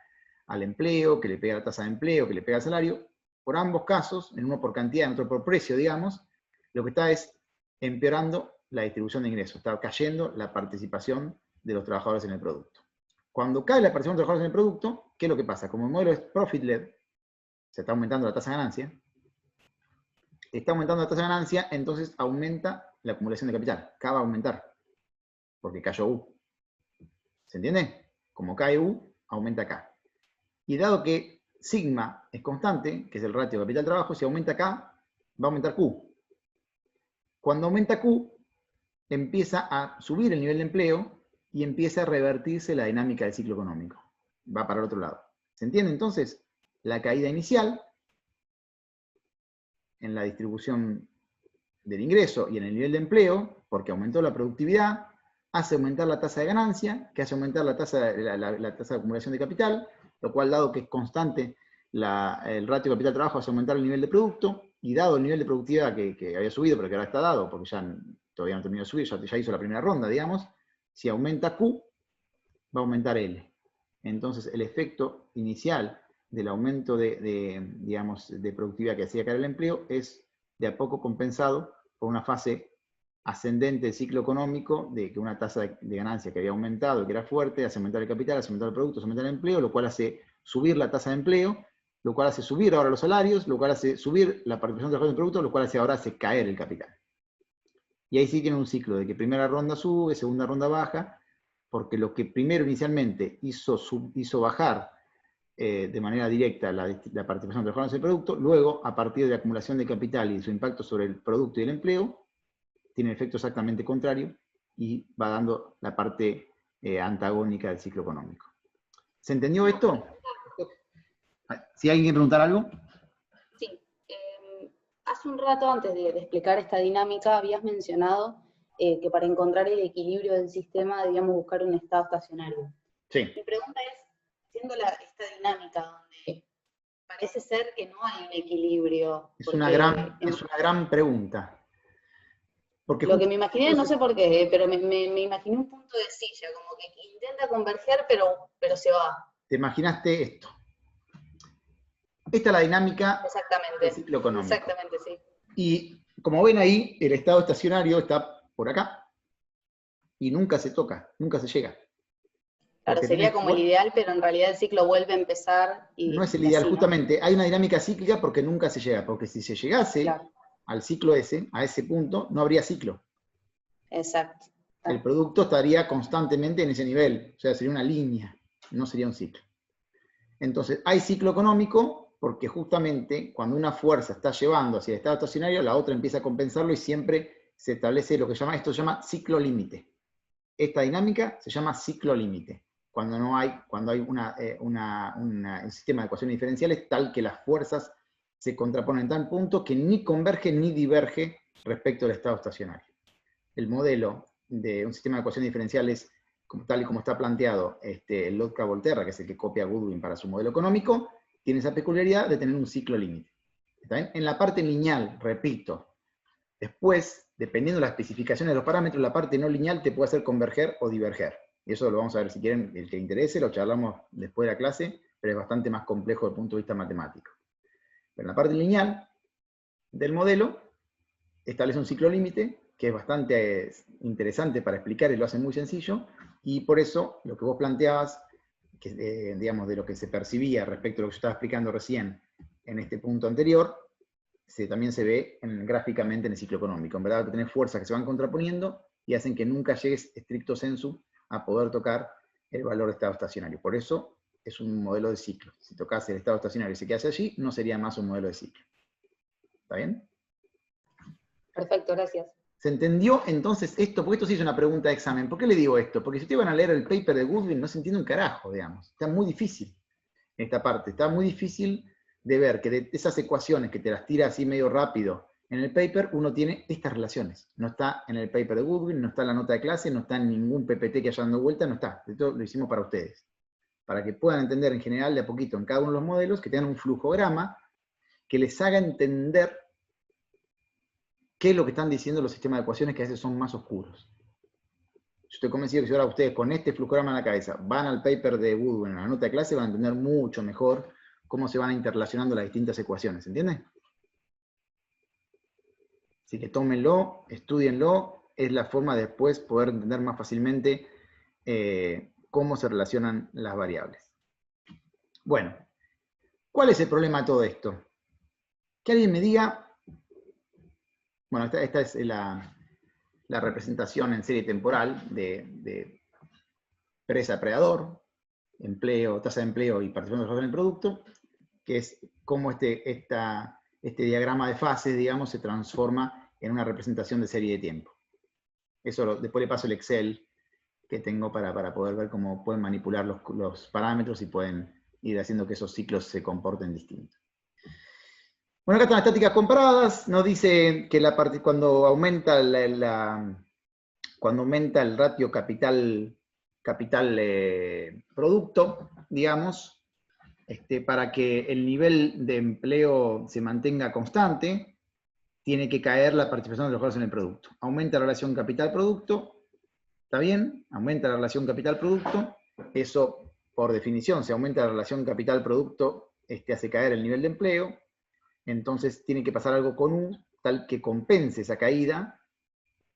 al empleo, que le pega a la tasa de empleo, que le pega al salario, por ambos casos, en uno por cantidad, en otro por precio, digamos, lo que está es empeorando la distribución de ingresos, está cayendo la participación de los trabajadores en el producto. Cuando cae la participación de los trabajadores en el producto, ¿qué es lo que pasa? Como el modelo es profit-led, se está aumentando la tasa de ganancia, está aumentando la tasa de ganancia, entonces aumenta la acumulación de capital. K va a aumentar, porque cayó U. ¿Se entiende? Como cae U, aumenta K. Y dado que sigma es constante, que es el ratio capital-trabajo, si aumenta K, va a aumentar Q. Cuando aumenta Q, empieza a subir el nivel de empleo y empieza a revertirse la dinámica del ciclo económico. Va para el otro lado. ¿Se entiende? Entonces, la caída inicial en la distribución del ingreso y en el nivel de empleo, porque aumentó la productividad, hace aumentar la tasa de ganancia, que hace aumentar la tasa de acumulación de capital, lo cual, dado que es constante el ratio capital-trabajo, hace aumentar el nivel de producto, y dado el nivel de productividad que había subido, pero que ahora está dado, porque ya todavía no terminó de subir, ya hizo la primera ronda, digamos, si aumenta Q, va a aumentar L. Entonces, el efecto inicial del aumento digamos, de productividad que hacía caer el empleo es de a poco compensado por una fase ascendente del ciclo económico, de que una tasa de ganancia que había aumentado, que era fuerte, hace aumentar el capital, hace aumentar el producto, hace aumentar el empleo, lo cual hace subir la tasa de empleo, lo cual hace subir ahora los salarios, lo cual hace subir la participación del producto, lo cual lo hace caer el capital. Y ahí sí tiene un ciclo de que primera ronda sube, segunda ronda baja, porque lo que primero inicialmente hizo bajar de manera directa la participación de los trabajadores en el producto, luego, a partir de la acumulación de capital y su impacto sobre el producto y el empleo, tiene un efecto exactamente contrario y va dando la parte antagónica del ciclo económico. ¿Se entendió esto? ¿Si alguien quiere preguntar algo? Sí. Hace un rato, antes de explicar esta dinámica, habías mencionado que para encontrar el equilibrio del sistema debíamos buscar un estado estacionario. Sí. Mi pregunta es, siendo esta dinámica donde parece ser que no hay un equilibrio. Es una gran pregunta. Porque lo que me imaginé, no sé por qué, pero me imaginé un punto de silla, como que intenta converger, pero se va. Te imaginaste esto. Esta es la dinámica Exactamente, del ciclo económico. Exactamente, sí. Y como ven ahí, el estado estacionario está por acá y nunca se toca, nunca se llega. Claro, Porque sería como el ideal, pero en realidad el ciclo vuelve a empezar. No es el ideal, justamente. Hay una dinámica cíclica porque nunca se llega. Porque si se llegase al ciclo ese, a ese punto, no habría ciclo. Exacto. El producto estaría constantemente en ese nivel. O sea, sería una línea, no sería un ciclo. Entonces, hay ciclo económico porque justamente cuando una fuerza está llevando hacia el estado estacionario, la otra empieza a compensarlo y siempre se establece lo que esto se llama ciclo límite. Esta dinámica se llama ciclo límite, cuando hay un sistema de ecuaciones diferenciales tal que las fuerzas se contraponen en tal punto que ni converge ni diverge respecto al estado estacionario. El modelo de un sistema de ecuaciones diferenciales, tal y como está planteado el Lotka-Volterra, que es el que copia Goodwin para su modelo económico, tiene esa peculiaridad de tener un ciclo límite. ¿Está bien? En la parte lineal, repito, después, dependiendo de las especificaciones de los parámetros, la parte no lineal te puede hacer converger o diverger. Y eso lo vamos a ver si quieren, el que interese, lo charlamos después de la clase, pero es bastante más complejo desde el punto de vista matemático. Pero en la parte lineal del modelo, establece un ciclo límite, que es bastante interesante para explicar y lo hace muy sencillo, y por eso lo que vos planteabas, que, digamos, de lo que se percibía respecto a lo que yo estaba explicando recién en este punto anterior, también se ve gráficamente en el ciclo económico. En verdad, tenés fuerzas que se van contraponiendo y hacen que nunca llegues estricto sensu a poder tocar el valor de estado estacionario. Por eso es un modelo de ciclo. Si tocas el estado estacionario y se quedase allí, no sería más un modelo de ciclo. ¿Está bien? Perfecto, gracias. ¿Se entendió entonces esto? Porque esto sí es una pregunta de examen. ¿Por qué le digo esto? Porque si ustedes van a leer el paper de Goodwin, no se entiende un carajo, digamos. Está muy difícil esta parte. Está muy difícil de ver que de esas ecuaciones que te las tira así medio rápido en el paper, uno tiene estas relaciones. No está en el paper de Goodwin, no está en la nota de clase, no está en ningún PPT que haya dando vuelta, no está. Esto lo hicimos para ustedes. Para que puedan entender en general de a poquito en cada uno de los modelos, que tengan un flujograma que les haga entender qué es lo que están diciendo los sistemas de ecuaciones que a veces son más oscuros. Yo estoy convencido que si ahora ustedes con este flujograma en la cabeza van al paper de Goodwin, en la nota de clase, van a entender mucho mejor cómo se van interrelacionando las distintas ecuaciones, ¿entienden? Así que tómenlo, estudienlo, es la forma de después poder entender más fácilmente cómo se relacionan las variables. Bueno, ¿cuál es el problema de todo esto? Que alguien me diga, bueno, esta es la representación en serie temporal de presa-predador, empleo, tasa de empleo y participación en el producto, que es cómo este diagrama de fases, digamos, se transforma en una representación de serie de tiempo. Eso después le paso el Excel que tengo para poder ver cómo pueden manipular los parámetros y pueden ir haciendo que esos ciclos se comporten distintos. Bueno, acá están las estáticas comparadas. Nos dice que cuando aumenta el ratio capital-producto, digamos, para que el nivel de empleo se mantenga constante, tiene que caer la participación de los trabajadores en el producto. Aumenta la relación capital-producto, ¿está bien? Aumenta la relación capital-producto, eso por definición, si aumenta la relación capital-producto, hace caer el nivel de empleo, entonces tiene que pasar algo con U, tal que compense esa caída,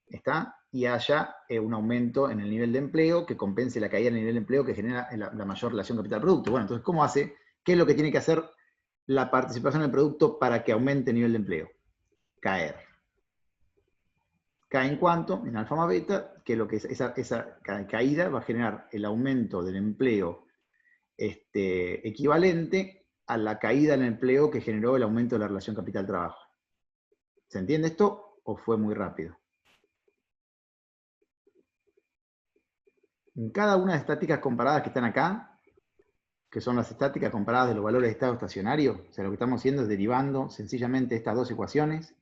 ¿está? Y haya un aumento en el nivel de empleo que compense la caída en el nivel de empleo que genera la mayor relación capital-producto. Bueno, entonces, ¿cómo hace? ¿Qué es lo que tiene que hacer la participación en el producto para que aumente el nivel de empleo? Caer. ¿Cae en cuánto? En alfa más beta, que lo que es esa caída va a generar el aumento del empleo equivalente a la caída en el empleo que generó el aumento de la relación capital-trabajo. ¿Se entiende esto o fue muy rápido? En cada una de las estáticas comparadas que están acá, que son las estáticas comparadas de los valores de estado estacionario, o sea, lo que estamos haciendo es derivando sencillamente estas dos ecuaciones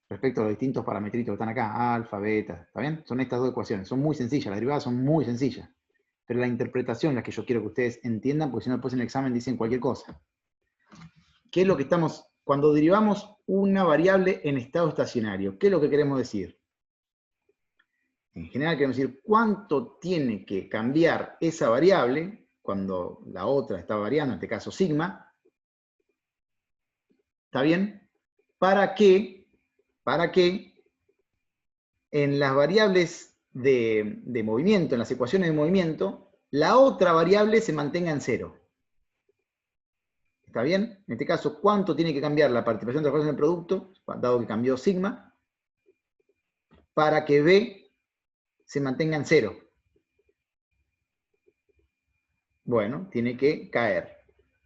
respecto a los distintos parametritos que están acá, alfa, beta, ¿está bien? Son estas dos ecuaciones, son muy sencillas, las derivadas son muy sencillas, pero la interpretación es la que yo quiero que ustedes entiendan, porque si no después en el examen dicen cualquier cosa. ¿Qué es lo que cuando derivamos una variable en estado estacionario? ¿Qué es lo que queremos decir? En general queremos decir cuánto tiene que cambiar esa variable cuando la otra está variando, en este caso sigma, ¿está bien? Para que en las variables de movimiento, en las ecuaciones de movimiento, la otra variable se mantenga en cero. ¿Está bien? En este caso, ¿cuánto tiene que cambiar la participación de los trabajadores en el producto, dado que cambió sigma, para que B se mantenga en cero? Bueno, tiene que caer,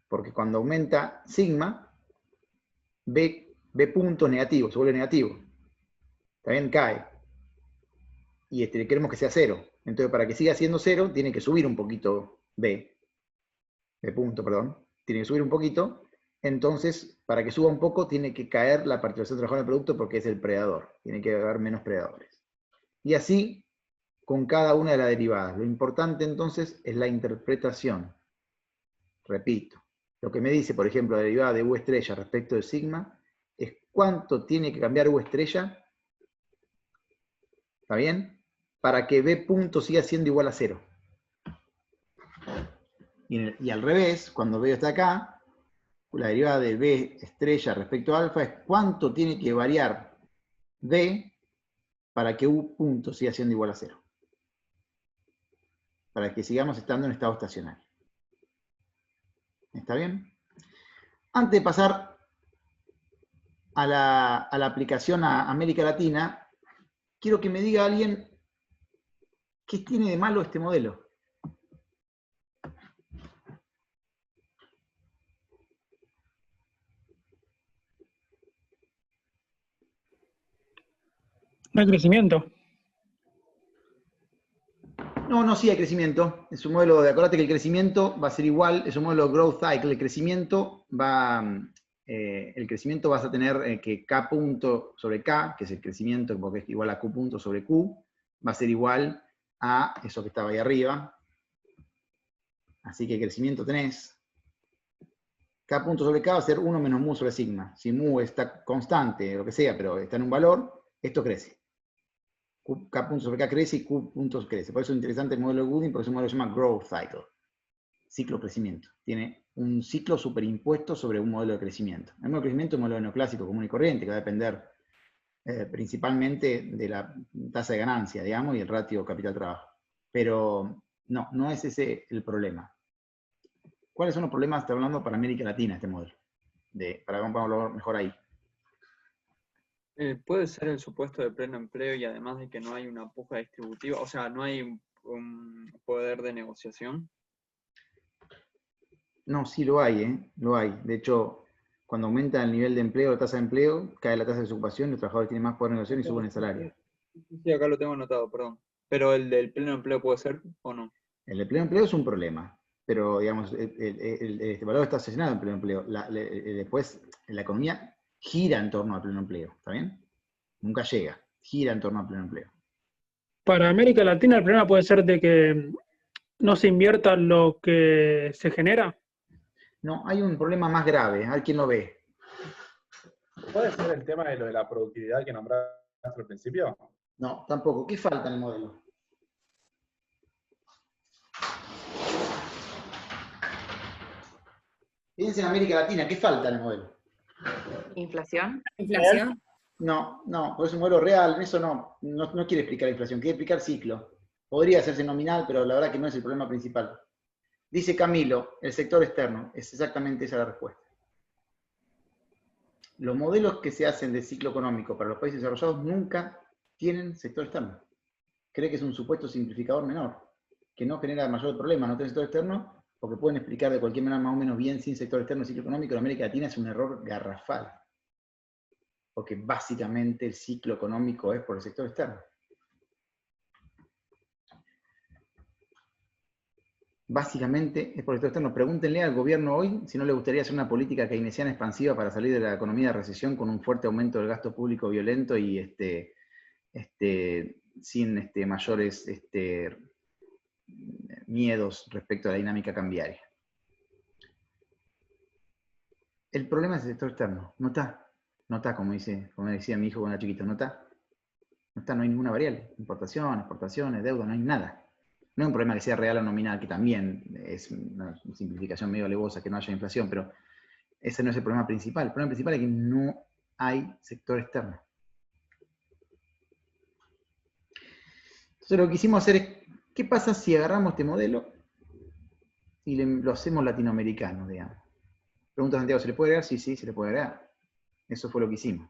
porque cuando aumenta sigma, B punto negativo, se vuelve negativo. También cae. Y queremos que sea 0. Entonces, para que siga siendo 0, tiene que subir un poquito B punto, perdón. Tiene que subir un poquito. Entonces, para que suba un poco, tiene que caer la participación trabajadora en el producto porque es el predador. Tiene que haber menos predadores. Y así, con cada una de las derivadas. Lo importante, entonces, es la interpretación. Repito. Lo que me dice, por ejemplo, la derivada de U estrella respecto de sigma, es cuánto tiene que cambiar U estrella, ¿está bien? Para que B punto siga siendo igual a 0. Y al revés, cuando B está acá, la derivada de B estrella respecto a alfa es cuánto tiene que variar B para que U punto siga siendo igual a 0. Para que sigamos estando en estado estacionario. ¿Está bien? Antes de pasar a la aplicación a América Latina, quiero que me diga alguien qué tiene de malo este modelo. No hay crecimiento. No, sí hay crecimiento. Es un modelo, acordate que el crecimiento va a ser igual, es un modelo growth cycle. El crecimiento vas a tener que K punto sobre K, que es el crecimiento, porque es igual a Q punto sobre Q, va a ser igual a eso que estaba ahí arriba. Así que crecimiento tenés. K punto sobre K va a ser 1 menos mu sobre sigma. Si mu está constante, lo que sea, pero está en un valor, esto crece. K punto sobre K crece y Q puntos crece. Por eso es interesante el modelo de Gooding, porque es un modelo que se llama Growth Cycle. Ciclo crecimiento. Tiene un ciclo superimpuesto sobre un modelo de crecimiento. El modelo de crecimiento es un modelo neoclásico común y corriente, que va a depender principalmente de la tasa de ganancia, digamos, y el ratio capital-trabajo. Pero no es ese el problema. ¿Cuáles son los problemas, está hablando, para América Latina este modelo? Para que vamos mejor ahí. Puede ser el supuesto de pleno empleo y además de que no hay una puja distributiva, o sea, no hay un poder de negociación. No, sí lo hay, ¿eh? Lo hay. De hecho, cuando aumenta el nivel de empleo, la tasa de empleo, cae la tasa de desocupación, los trabajadores tienen más poder de negociación y suben el salario. Sí, acá lo tengo anotado, perdón. Pero el del pleno empleo puede ser o no. El de pleno empleo es un problema, pero digamos, este valor está asesinado en pleno empleo. Después, la economía gira en torno al pleno empleo, ¿está bien? Nunca llega, gira en torno al pleno empleo. Para América Latina el problema puede ser de que no se invierta lo que se genera. No, hay un problema más grave, ¿a quién lo ve? ¿Puede ser el tema de lo de la productividad que nombraste al principio? No, tampoco. ¿Qué falta en el modelo? Fíjense en América Latina, ¿qué falta en el modelo? ¿Inflación? No, porque es un modelo real, eso no quiere explicar inflación, quiere explicar ciclo. Podría hacerse nominal, pero la verdad que no es el problema principal. Dice Camilo, el sector externo, es exactamente esa la respuesta. Los modelos que se hacen de ciclo económico para los países desarrollados nunca tienen sector externo. Cree que es un supuesto simplificador menor, que no genera mayor problema, no tener sector externo, porque pueden explicar de cualquier manera más o menos bien sin sector externo el ciclo económico. En América Latina es un error garrafal, porque básicamente el ciclo económico es por el sector externo. Básicamente es por el sector externo. Pregúntenle al gobierno hoy si no le gustaría hacer una política keynesiana expansiva para salir de la economía de recesión con un fuerte aumento del gasto público violento y sin mayores miedos respecto a la dinámica cambiaria. El problema es el sector externo. No está, como decía mi hijo cuando era chiquito, no hay ninguna variable. Importación, exportaciones, deuda, no hay nada. No es un problema que sea real o nominal, que también es una simplificación medio alevosa que no haya inflación, pero ese no es el problema principal. El problema principal es que no hay sector externo. Entonces lo que quisimos hacer es, ¿qué pasa si agarramos este modelo y lo hacemos latinoamericano, digamos? Pregunta Santiago, ¿se le puede agregar? Sí, se le puede agregar. Eso fue lo que hicimos.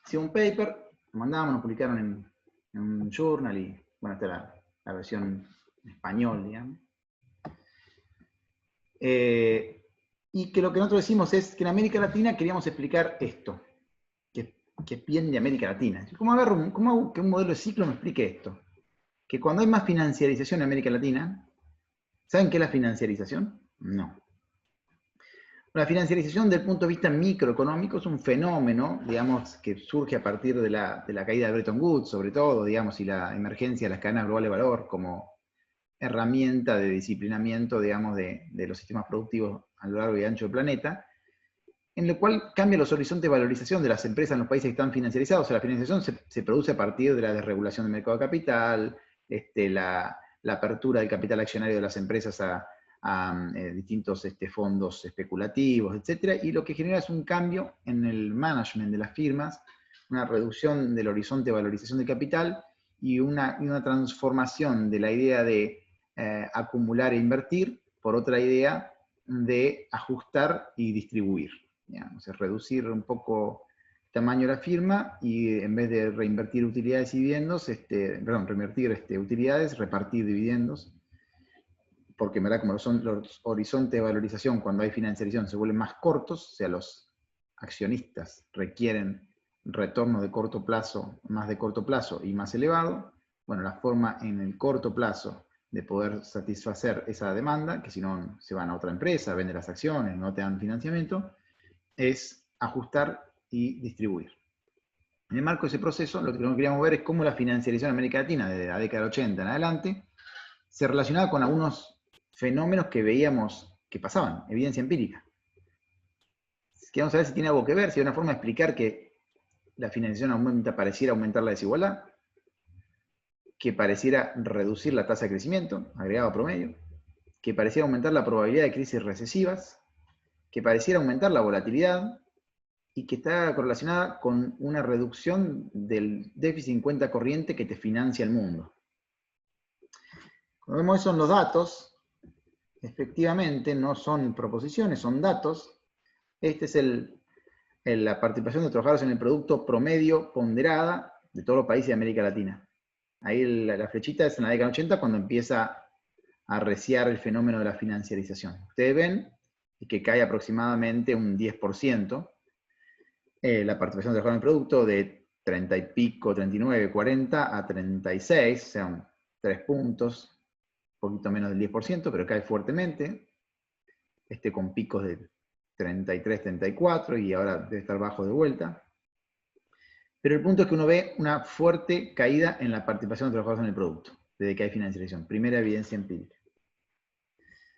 Hicimos un paper, lo mandamos, nos publicaron en un journal y, bueno, esta es la versión en español, digamos. y que lo que nosotros decimos es que en América Latina queríamos explicar esto, que es bien de América Latina. ¿Cómo hago que un modelo de ciclo me explique esto? Que cuando hay más financiarización en América Latina, ¿saben qué es la financiarización? No. La financiarización desde el punto de vista microeconómico es un fenómeno, digamos, que surge a partir de la caída de Bretton Woods, sobre todo, digamos, y la emergencia de las cadenas globales de valor como herramienta de disciplinamiento, digamos, de los sistemas productivos a lo largo y ancho del planeta, en lo cual cambia los horizontes de valorización de las empresas en los países que están financiarizados. O sea, la financiación se produce a partir de la desregulación del mercado de capital, la apertura del capital accionario de las empresas a distintos fondos especulativos, etc. Y lo que genera es un cambio en el management de las firmas, una reducción del horizonte de valorización del capital y una transformación de la idea de acumular e invertir por otra idea de ajustar y distribuir. Digamos, es reducir un poco el tamaño de la firma y en vez de reinvertir utilidades y dividendos, reinvertir utilidades, repartir dividendos, porque en verdad como son los horizontes de valorización cuando hay financiarización se vuelven más cortos, o sea, los accionistas requieren retorno de corto plazo, más de corto plazo y más elevado. Bueno, la forma en el corto plazo de poder satisfacer esa demanda, que si no se van a otra empresa, venden las acciones, no te dan financiamiento, es ajustar y distribuir. En el marco de ese proceso, lo que queríamos ver es cómo la financiarización en América Latina, desde la década del 80 en adelante, se relacionaba con algunos fenómenos que veíamos que pasaban, evidencia empírica. Queríamos saber si tiene algo que ver, si hay una forma de explicar que la financiación pareciera aumentar la desigualdad, que pareciera reducir la tasa de crecimiento, agregado promedio, que pareciera aumentar la probabilidad de crisis recesivas, que pareciera aumentar la volatilidad y que está correlacionada con una reducción del déficit en cuenta corriente que te financia el mundo. Como vemos, esos son los datos. Efectivamente, no son proposiciones, son datos. Este es la participación de trabajadores en el producto promedio ponderada de todos los países de América Latina. Ahí la flechita es en la década del 80 cuando empieza a arreciar el fenómeno de la financiarización. Ustedes ven que cae aproximadamente un 10%. La participación de trabajadores en el producto de 30 y pico, 39, 40 a 36, o sea, 3 puntos, un poquito menos del 10%, pero cae fuertemente. Con picos de 33, 34 y ahora debe estar bajo de vuelta. Pero el punto es que uno ve una fuerte caída en la participación de trabajadores en el producto, desde que hay financiarización. Primera evidencia empírica.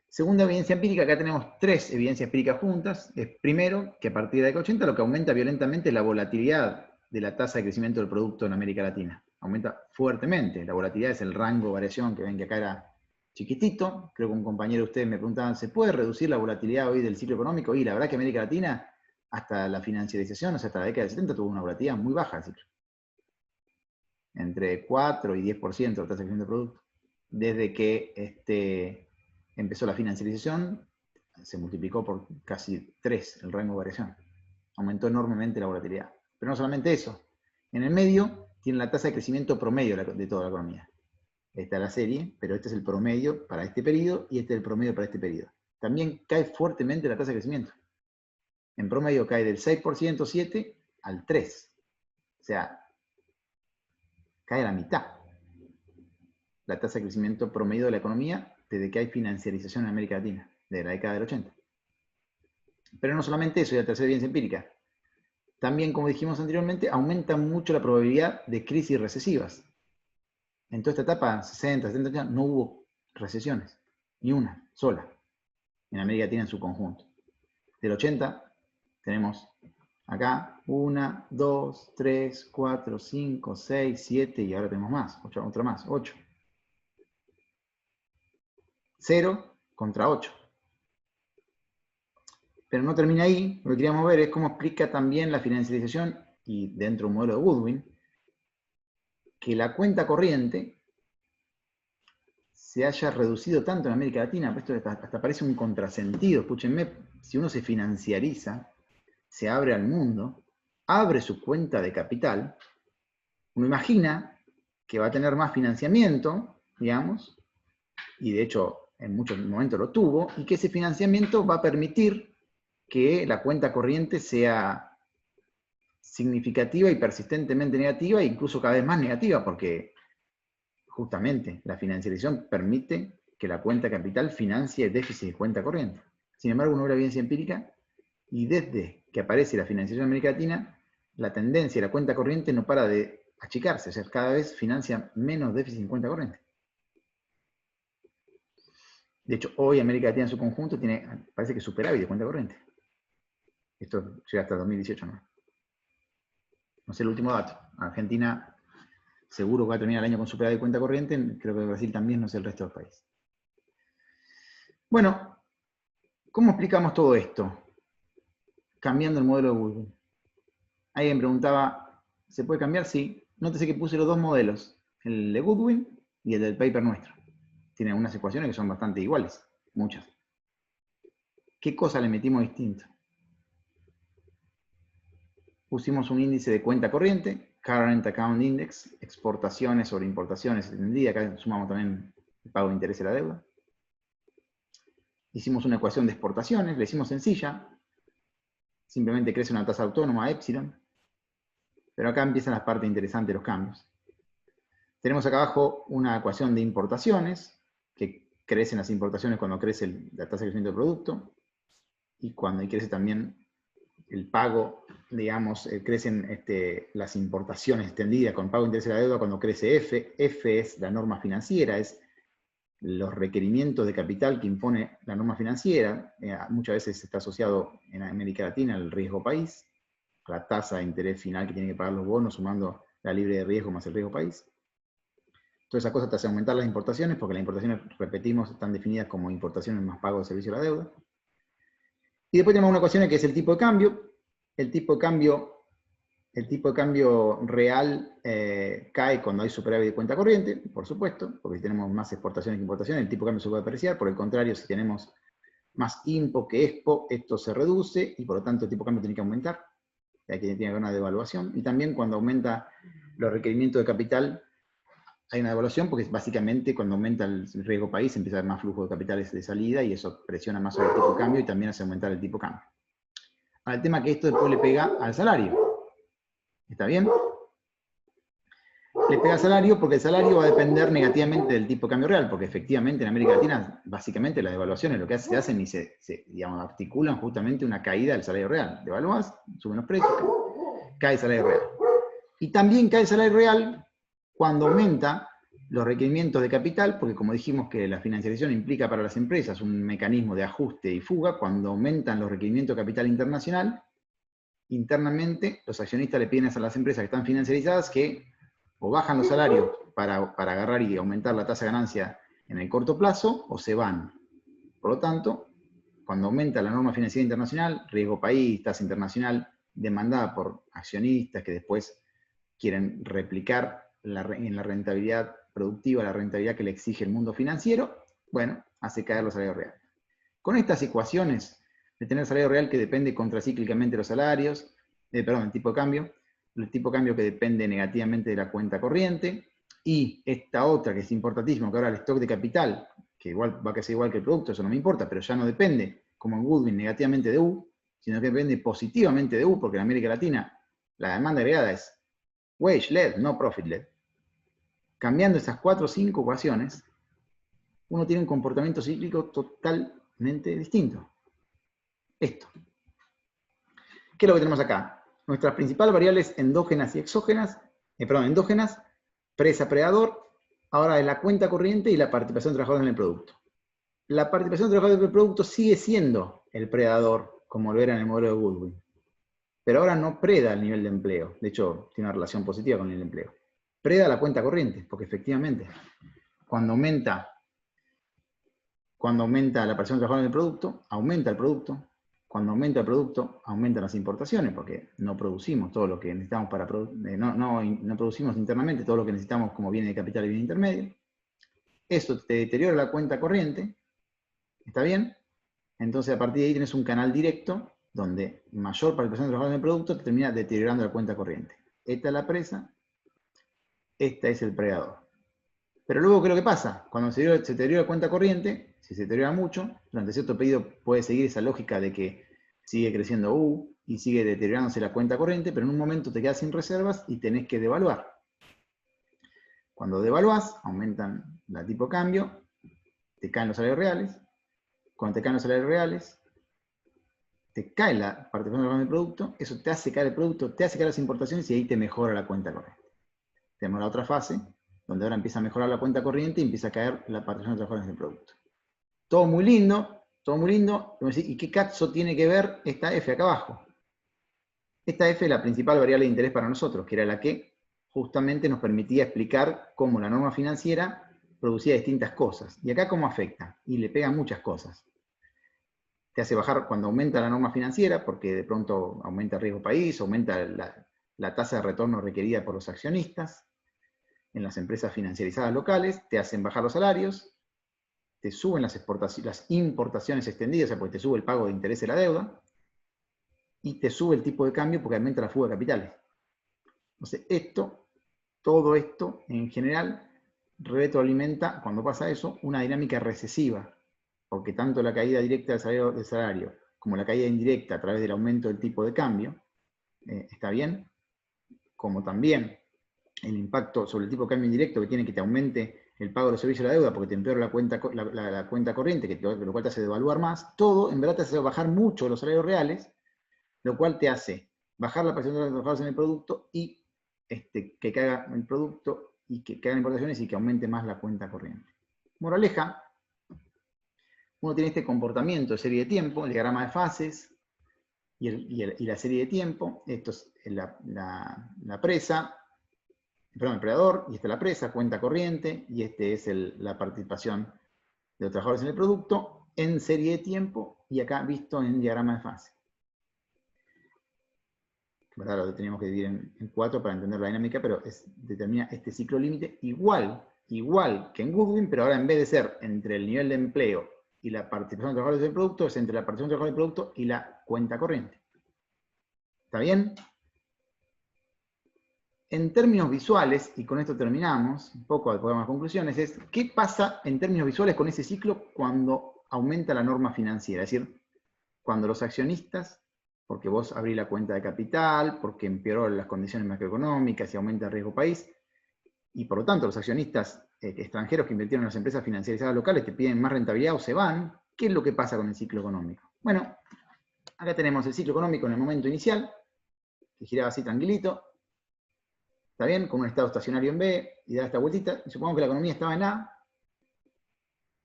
Segunda evidencia empírica, acá tenemos 3 evidencias empíricas juntas. Es primero, que a partir de la década 80 lo que aumenta violentamente es la volatilidad de la tasa de crecimiento del producto en América Latina. Aumenta fuertemente. La volatilidad es el rango de variación que ven que acá era chiquitito. Creo que un compañero de ustedes me preguntaban, ¿se puede reducir la volatilidad hoy del ciclo económico? Y la verdad que América Latina, hasta la financiarización, o sea, hasta la década del 70, tuvo una volatilidad muy baja del ciclo. Entre 4 y 10% de tasa de crecimiento del producto. Desde que empezó la financiarización, se multiplicó por casi 3 el rango de variación. Aumentó enormemente la volatilidad. Pero no solamente eso. En el medio tiene la tasa de crecimiento promedio de toda la economía. Esta es la serie, pero este es el promedio para este periodo y este es el promedio para este periodo. También cae fuertemente la tasa de crecimiento. En promedio cae del 6%, 7, al 3%. O sea, cae a la mitad. La tasa de crecimiento promedio de la economía desde que hay financiarización en América Latina, desde la década del 80. Pero no solamente eso, y la tercera evidencia empírica. También, como dijimos anteriormente, aumenta mucho la probabilidad de crisis recesivas. En toda esta etapa, 60, 70 años, no hubo recesiones, ni una sola, en América Latina en su conjunto. Del 80 tenemos acá 1, 2, 3, 4, 5, 6, 7 y ahora tenemos más, otra más, 8. 0 contra 8. Pero no termina ahí, lo que queríamos ver es cómo explica también la financiarización y dentro de un modelo de Goodwin, que la cuenta corriente se haya reducido tanto en América Latina, esto hasta parece un contrasentido. Escúchenme, si uno se financiariza, se abre al mundo, abre su cuenta de capital, uno imagina que va a tener más financiamiento, digamos, y de hecho en muchos momentos lo tuvo, y que ese financiamiento va a permitir que la cuenta corriente sea significativa y persistentemente negativa, e incluso cada vez más negativa, porque justamente la financiarización permite que la cuenta capital financie el déficit de cuenta corriente. Sin embargo, uno ve la evidencia empírica, y desde que aparece la financiación en América Latina, la tendencia de la cuenta corriente no para de achicarse, o sea, cada vez financia menos déficit en cuenta corriente. De hecho, hoy América Latina en su conjunto tiene, parece que superávit de cuenta corriente. Esto llega hasta 2018, ¿no? No sé el último dato. Argentina seguro que va a terminar el año con superávit de cuenta corriente, creo que Brasil también, no sé el resto del país. Bueno, ¿cómo explicamos todo esto? Cambiando el modelo de Goodwin. Alguien preguntaba, ¿se puede cambiar? Sí. Nótese que puse los dos modelos, el de Goodwin y el del paper nuestro. Tienen unas ecuaciones que son bastante iguales, muchas. ¿Qué cosa le metimos distinto? Pusimos un índice de cuenta corriente, Current Account Index, exportaciones sobre importaciones extendida, acá sumamos también el pago de interés de la deuda. Hicimos una ecuación de exportaciones, le hicimos sencilla, simplemente crece una tasa autónoma, epsilon. Pero acá empiezan las partes interesantes de los cambios. Tenemos acá abajo una ecuación de importaciones, que crecen las importaciones cuando crece la tasa de crecimiento del producto, y cuando crece también el pago, digamos, crecen las importaciones extendidas con pago de interés de la deuda cuando crece F. F es la norma financiera, es los requerimientos de capital que impone la norma financiera. Muchas veces está asociado en América Latina al riesgo país, a la tasa de interés final que tienen que pagar los bonos, sumando la libre de riesgo más el riesgo país. Toda esa cosa te hace aumentar las importaciones, porque las importaciones, repetimos, están definidas como importaciones más pago de servicio a la deuda. Y después tenemos una ecuación que es el tipo de cambio. El tipo de cambio real cae cuando hay superávit de cuenta corriente, por supuesto, porque si tenemos más exportaciones que importaciones, el tipo de cambio se puede apreciar. Por el contrario, si tenemos más IMPO que EXPO, esto se reduce, y por lo tanto el tipo de cambio tiene que aumentar. Aquí tiene que haber una devaluación. Y también cuando aumenta los requerimientos de capital, hay una devaluación, porque básicamente cuando aumenta el riesgo país empieza a haber más flujo de capitales de salida, y eso presiona más sobre el tipo de cambio y también hace aumentar el tipo de cambio. Ahora, el tema es que esto después le pega al salario. ¿Está bien? Le pega al salario porque el salario va a depender negativamente del tipo de cambio real, porque efectivamente en América Latina, básicamente las devaluaciones lo que se hacen y se digamos, articulan justamente una caída del salario real. Devaluás, suben los precios, cae el salario real. Y también cae el salario real cuando aumenta los requerimientos de capital, porque como dijimos que la financiación implica para las empresas un mecanismo de ajuste y fuga. Cuando aumentan los requerimientos de capital internacional, internamente los accionistas le piden a las empresas que están financiarizadas que o bajan los salarios para agarrar y aumentar la tasa de ganancia en el corto plazo, o se van. Por lo tanto, cuando aumenta la norma financiera internacional, riesgo país, tasa internacional, demandada por accionistas que después quieren replicar en la rentabilidad productiva, la rentabilidad que le exige el mundo financiero, bueno, hace caer los salarios reales. Con estas ecuaciones de tener salario real que depende contracíclicamente de los salarios, el tipo de cambio, el tipo de cambio que depende negativamente de la cuenta corriente, y esta otra que es importantísima, que ahora el stock de capital, que igual va a ser igual que el producto, eso no me importa, pero ya no depende, como en Goodwin, negativamente de U, sino que depende positivamente de U, porque en América Latina la demanda agregada es wage-led, no profit-led. Cambiando esas 4 o 5 ecuaciones, uno tiene un comportamiento cíclico totalmente distinto. Esto. ¿Qué es lo que tenemos acá? Nuestras principales variables endógenas y exógenas, endógenas, presa-predador, ahora es la cuenta corriente y la participación de trabajadores en el producto. La participación de trabajadores en el producto sigue siendo el predador, como lo era en el modelo de Goodwin. Pero ahora no preda el nivel de empleo. De hecho, tiene una relación positiva con el empleo. Preda la cuenta corriente, porque efectivamente, cuando aumenta la participación de trabajadores en el producto, aumenta el producto. Cuando aumenta el producto, aumentan las importaciones, porque no producimos todo lo que necesitamos para no producimos internamente todo lo que necesitamos como bien de capital y bien intermedio. Eso te deteriora la cuenta corriente. ¿Está bien? Entonces, a partir de ahí tienes un canal directo donde mayor participación de trabajadores en el producto te termina deteriorando la cuenta corriente. Esta es la presa, esta es el predador. Pero luego, ¿qué es lo que pasa? Cuando se deteriora la cuenta corriente, si se deteriora mucho, durante cierto periodo puede seguir esa lógica de que sigue creciendo U y sigue deteriorándose la cuenta corriente, pero en un momento te quedas sin reservas y tenés que devaluar. Cuando devaluás, aumentan la tipo de cambio, te caen los salarios reales. Cuando te caen los salarios reales, te cae la participación del producto, eso te hace caer el producto, te hace caer las importaciones y ahí te mejora la cuenta corriente. Tenemos la otra fase, donde ahora empieza a mejorar la cuenta corriente y empieza a caer la participación de los trabajadores del producto. Todo muy lindo, todo muy lindo. ¿Y qué cazzo tiene que ver esta F acá abajo? Esta F es la principal variable de interés para nosotros, que era la que justamente nos permitía explicar cómo la norma financiera producía distintas cosas. ¿Y acá cómo afecta? Y le pega muchas cosas. Te hace bajar cuando aumenta la norma financiera, porque de pronto aumenta el riesgo país, aumenta la tasa de retorno requerida por los accionistas en las empresas financiarizadas locales, te hacen bajar los salarios, te suben las importaciones extendidas, o sea, porque te sube el pago de interés de la deuda, y te sube el tipo de cambio porque aumenta la fuga de capitales. Entonces, todo esto, en general, retroalimenta, cuando pasa eso, una dinámica recesiva, porque tanto la caída directa del salario como la caída indirecta a través del aumento del tipo de cambio, está bien, como también el impacto sobre el tipo de cambio indirecto que tiene que te aumente el pago de los servicios de la deuda porque te empeora la cuenta corriente, lo cual te hace devaluar más, todo en verdad te hace bajar mucho los salarios reales, lo cual te hace bajar la presión de los trabajadores en el producto y que caiga el producto y que caigan importaciones y que aumente más la cuenta corriente. Moraleja, uno tiene este comportamiento de serie de tiempo, el diagrama de fases y la serie de tiempo. Esto es la presa, perdón, el predador, y esta es la presa, cuenta corriente, y este es la participación de los trabajadores en el producto en serie de tiempo y acá visto en diagrama de fase. ¿Verdad? Lo tenemos que dividir en 4 para entender la dinámica, pero determina este ciclo límite igual que en Goodwin, pero ahora en vez de ser entre el nivel de empleo y la participación de los trabajadores del producto, es entre la participación de los trabajadores del producto y la cuenta corriente. ¿Está bien? En términos visuales, y con esto terminamos, un poco de las conclusiones, es ¿qué pasa en términos visuales con ese ciclo cuando aumenta la norma financiera? Es decir, cuando los accionistas, porque vos abrís la cuenta de capital, porque empeoró las condiciones macroeconómicas y aumenta el riesgo país, y por lo tanto los accionistas extranjeros que invirtieron en las empresas financiarizadas locales te piden más rentabilidad o se van, ¿qué es lo que pasa con el ciclo económico? Bueno, acá tenemos el ciclo económico en el momento inicial, que giraba así tranquilito, ¿está bien? Con un estado estacionario en B, y da esta vueltita, y supongamos que la economía estaba en A,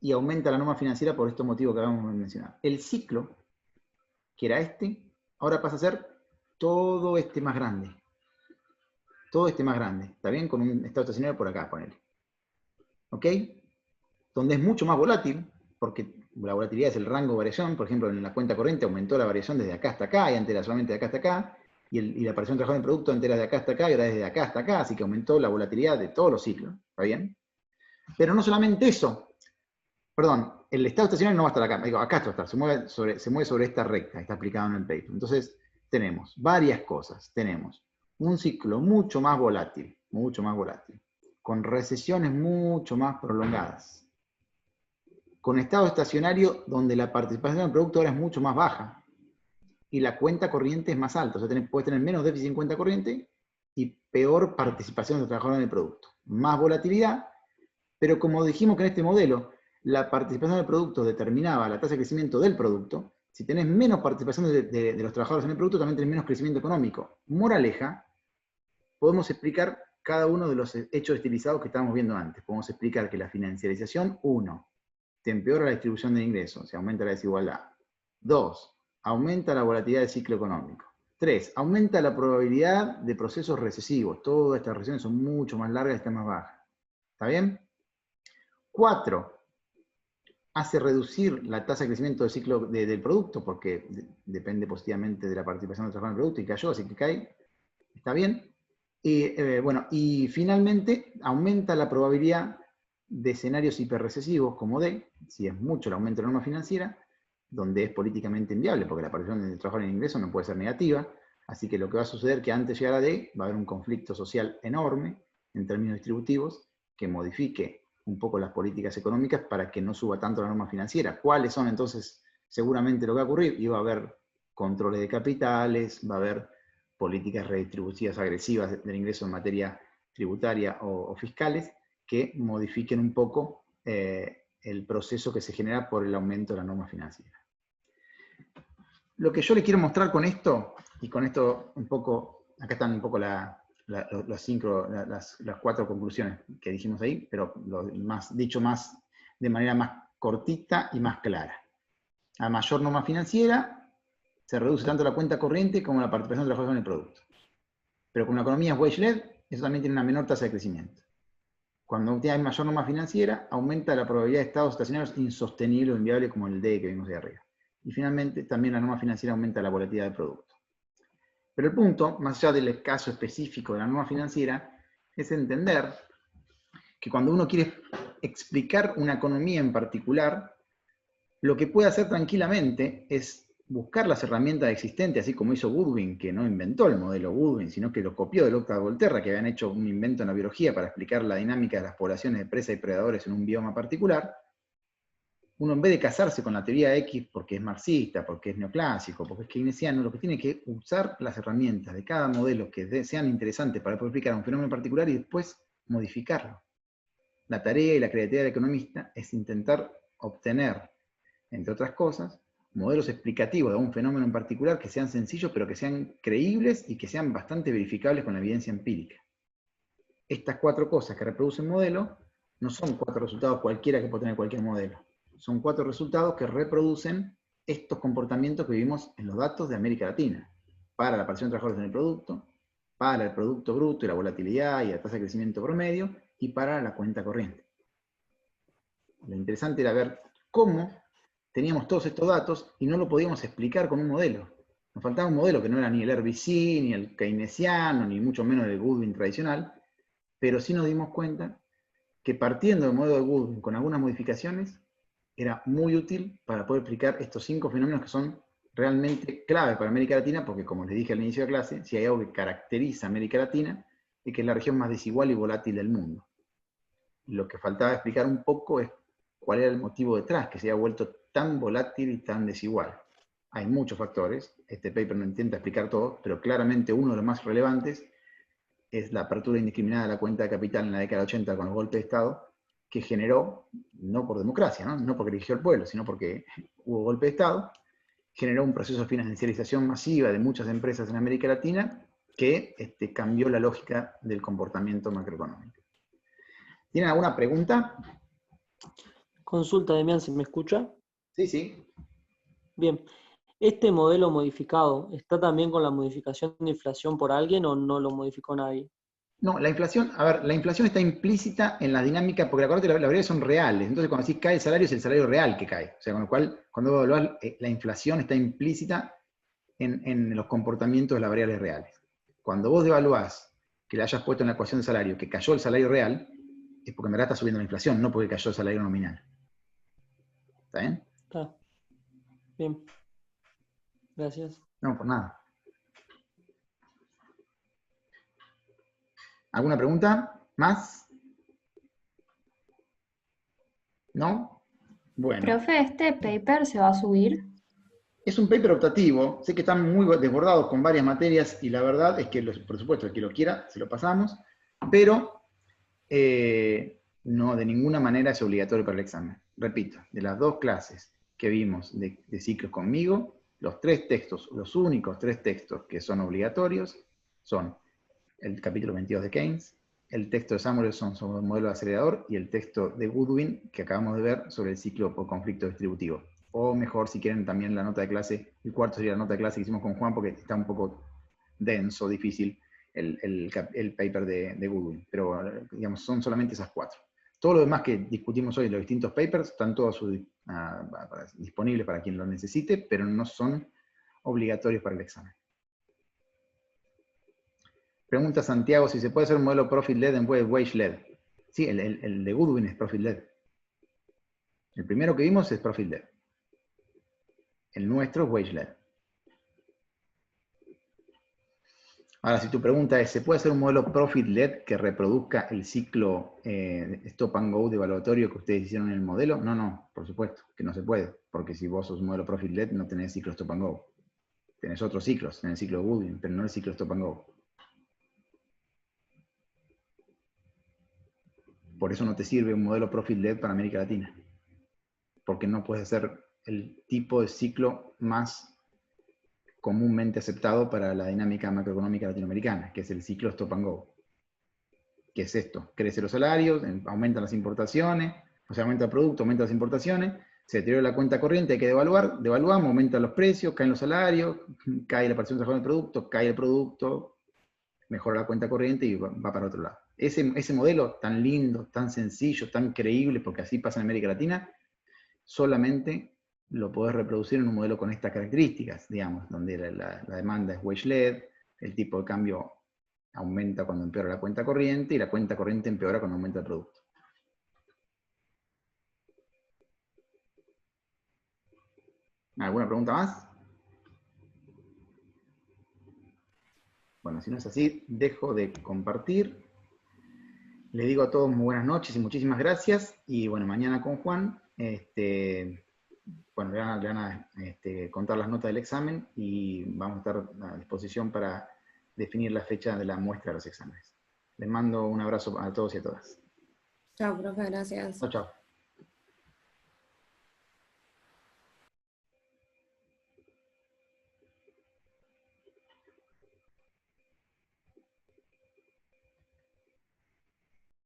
y aumenta la norma financiera por estos motivos que acabamos de mencionar. El ciclo, que era ahora pasa a ser todo más grande. Todo más grande, ¿está bien? Con un estado estacionario por acá, ponele. ¿Ok? Donde es mucho más volátil, porque la volatilidad es el rango de variación, por ejemplo, en la cuenta corriente aumentó la variación desde acá hasta acá, y antes era solamente de acá hasta acá, y la aparición de trabajador en producto antes era de acá hasta acá, y ahora desde acá hasta acá, así que aumentó la volatilidad de todos los ciclos, ¿está bien? Pero no solamente eso, perdón, el estado estacionario no va a estar acá, digo, acá está, se mueve sobre esta recta, está aplicado en el paper. Entonces, tenemos varias cosas, tenemos un ciclo mucho más volátil, con recesiones mucho más prolongadas, con estado estacionario donde la participación del producto ahora es mucho más baja, y la cuenta corriente es más alta, o sea, puedes tener menos déficit en cuenta corriente y peor participación de trabajadores en el producto. Más volatilidad, pero como dijimos que en este modelo, la participación del producto determinaba la tasa de crecimiento del producto, si tenés menos participación de los trabajadores en el producto, también tenés menos crecimiento económico. Moraleja, podemos explicar cada uno de los hechos estilizados que estábamos viendo antes. Podemos explicar que la financiarización, 1, te empeora la distribución de ingresos, se aumenta la desigualdad. 2, aumenta la volatilidad del ciclo económico. 3, aumenta la probabilidad de procesos recesivos. Todas estas recesiones son mucho más largas y están más bajas. ¿Está bien? 4, hace reducir la tasa de crecimiento del ciclo del producto, porque depende positivamente de la participación del trabajador en el producto, y cayó, así que cae. ¿Está bien? Y finalmente, aumenta la probabilidad de escenarios hiperrecesivos como D, si es mucho el aumento de la norma financiera, donde es políticamente inviable, porque la participación del trabajador en ingreso no puede ser negativa, así que lo que va a suceder es que antes de llegar a D, va a haber un conflicto social enorme, en términos distributivos, que modifique un poco las políticas económicas para que no suba tanto la norma financiera. ¿Cuáles son entonces seguramente lo que va a ocurrir? Y va a haber controles de capitales, va a haber políticas redistributivas agresivas del ingreso en materia tributaria o fiscales, que modifiquen un poco el proceso que se genera por el aumento de la norma financiera. Lo que yo le quiero mostrar con esto, y con esto un poco, acá están un poco las 4 conclusiones que dijimos ahí, pero dicho más de manera más cortita y más clara. A mayor norma financiera, se reduce tanto la cuenta corriente como la participación de los trabajadores en el producto. Pero con la economía wage-led, eso también tiene una menor tasa de crecimiento. Cuando hay mayor norma financiera, aumenta la probabilidad de estados estacionarios insostenibles o inviables como el D que vimos de arriba. Y finalmente, también la norma financiera aumenta la volatilidad del producto. Pero el punto, más allá del caso específico de la norma financiera, es entender que cuando uno quiere explicar una economía en particular, lo que puede hacer tranquilamente es buscar las herramientas existentes, así como hizo Goodwin, que no inventó el modelo Goodwin, sino que lo copió del Octave Volterra, que habían hecho un invento en la biología para explicar la dinámica de las poblaciones de presas y predadores en un bioma particular. Uno, en vez de casarse con la teoría X porque es marxista, porque es neoclásico, porque es keynesiano, lo que tiene que usar las herramientas de cada modelo que sean interesantes para poder explicar un fenómeno particular y después modificarlo. La tarea y la creatividad del economista es intentar obtener, entre otras cosas, modelos explicativos de un fenómeno en particular que sean sencillos, pero que sean creíbles y que sean bastante verificables con la evidencia empírica. Estas 4 cosas que reproduce el modelo no son 4 resultados cualquiera que puede tener cualquier modelo. Son 4 resultados que reproducen estos comportamientos que vimos en los datos de América Latina, para la participación de trabajadores en el producto, para el producto bruto y la volatilidad y la tasa de crecimiento promedio, y para la cuenta corriente. Lo interesante era ver cómo teníamos todos estos datos y no lo podíamos explicar con un modelo. Nos faltaba un modelo que no era ni el RBC, ni el keynesiano, ni mucho menos el Goodwin tradicional, pero sí nos dimos cuenta que partiendo del modelo de Goodwin con algunas modificaciones, era muy útil para poder explicar estos 5 fenómenos que son realmente claves para América Latina, porque como les dije al inicio de clase, si hay algo que caracteriza a América Latina, es que es la región más desigual y volátil del mundo. Lo que faltaba explicar un poco es cuál era el motivo detrás, que se haya vuelto tan volátil y tan desigual. Hay muchos factores, este paper no intenta explicar todo, pero claramente uno de los más relevantes es la apertura indiscriminada de la cuenta de capital en la década de 80 con los golpes de Estado, que generó, no por democracia, no porque eligió el pueblo, sino porque hubo golpe de Estado, generó un proceso de financiarización masiva de muchas empresas en América Latina que cambió la lógica del comportamiento macroeconómico. ¿Tienen alguna pregunta? Consulta, Demián, ¿se me escucha? Sí, sí. Bien. ¿Este modelo modificado está también con la modificación de inflación por alguien o no lo modificó nadie? No, la inflación, a ver, la inflación está implícita en la dinámica, porque acuérdate, las variables son reales, entonces cuando decís cae el salario, es el salario real que cae. O sea, con lo cual, cuando vos evaluás, la inflación está implícita en los comportamientos de las variables reales. Cuando vos evaluás que le hayas puesto en la ecuación de salario que cayó el salario real, es porque en verdad está subiendo la inflación, no porque cayó el salario nominal. ¿Está bien? Está. Bien. Gracias. No, por nada. ¿Alguna pregunta? ¿Más? ¿No? Bueno. Profe, ¿este paper se va a subir? Es un paper optativo. Sé que están muy desbordados con varias materias y la verdad es que, por supuesto, el que lo quiera, se lo pasamos, pero no, de ninguna manera es obligatorio para el examen. Repito, de las 2 clases que vimos de ciclos conmigo, los 3 textos, los únicos 3 textos que son obligatorios son el capítulo 22 de Keynes, el texto de Samuelson sobre el modelo de acelerador y el texto de Goodwin que acabamos de ver sobre el ciclo por conflicto distributivo. O mejor, si quieren, también la nota de clase, el cuarto sería la nota de clase que hicimos con Juan porque está un poco denso, difícil el paper de Goodwin. Pero, digamos, son solamente esas 4. Todo lo demás que discutimos hoy en los distintos papers están todos disponibles para quien lo necesite, pero no son obligatorios para el examen. Pregunta Santiago si se puede hacer un modelo profit-led en vez de wage-led. Sí, el de Goodwin es profit-led. El primero que vimos es profit-led. El nuestro es wage-led. Ahora, si tu pregunta es, ¿se puede hacer un modelo profit-led que reproduzca el ciclo stop and go de evaluatorio que ustedes hicieron en el modelo? No, por supuesto, que no se puede, porque si vos sos un modelo profit-led no tenés ciclo stop and go. Tenés otros ciclos, tenés el ciclo de Goodwin, pero no el ciclo Stop and Go. Por eso no te sirve un modelo Profit-Led para América Latina. Porque no puedes hacer el tipo de ciclo más comúnmente aceptado para la dinámica macroeconómica latinoamericana, que es el ciclo Stop and Go. ¿Qué es esto? Crecen los salarios, aumentan las importaciones, o sea, aumenta el producto, aumentan las importaciones, se deteriora la cuenta corriente, hay que devaluamos, aumentan los precios, caen los salarios, cae la participación del producto, cae el producto, mejora la cuenta corriente y va para otro lado. Ese modelo tan lindo, tan sencillo, tan creíble, porque así pasa en América Latina, solamente lo podés reproducir en un modelo con estas características, digamos, donde la demanda es wage-led, el tipo de cambio aumenta cuando empeora la cuenta corriente y la cuenta corriente empeora cuando aumenta el producto. ¿Alguna pregunta más? Bueno, si no es así, dejo de compartir. Les digo a todos muy buenas noches y muchísimas gracias. Y bueno, mañana con Juan, bueno, le van a contar las notas del examen y vamos a estar a disposición para definir la fecha de la muestra de los exámenes. Les mando un abrazo a todos y a todas. Chao, profe, gracias. Chao, chao.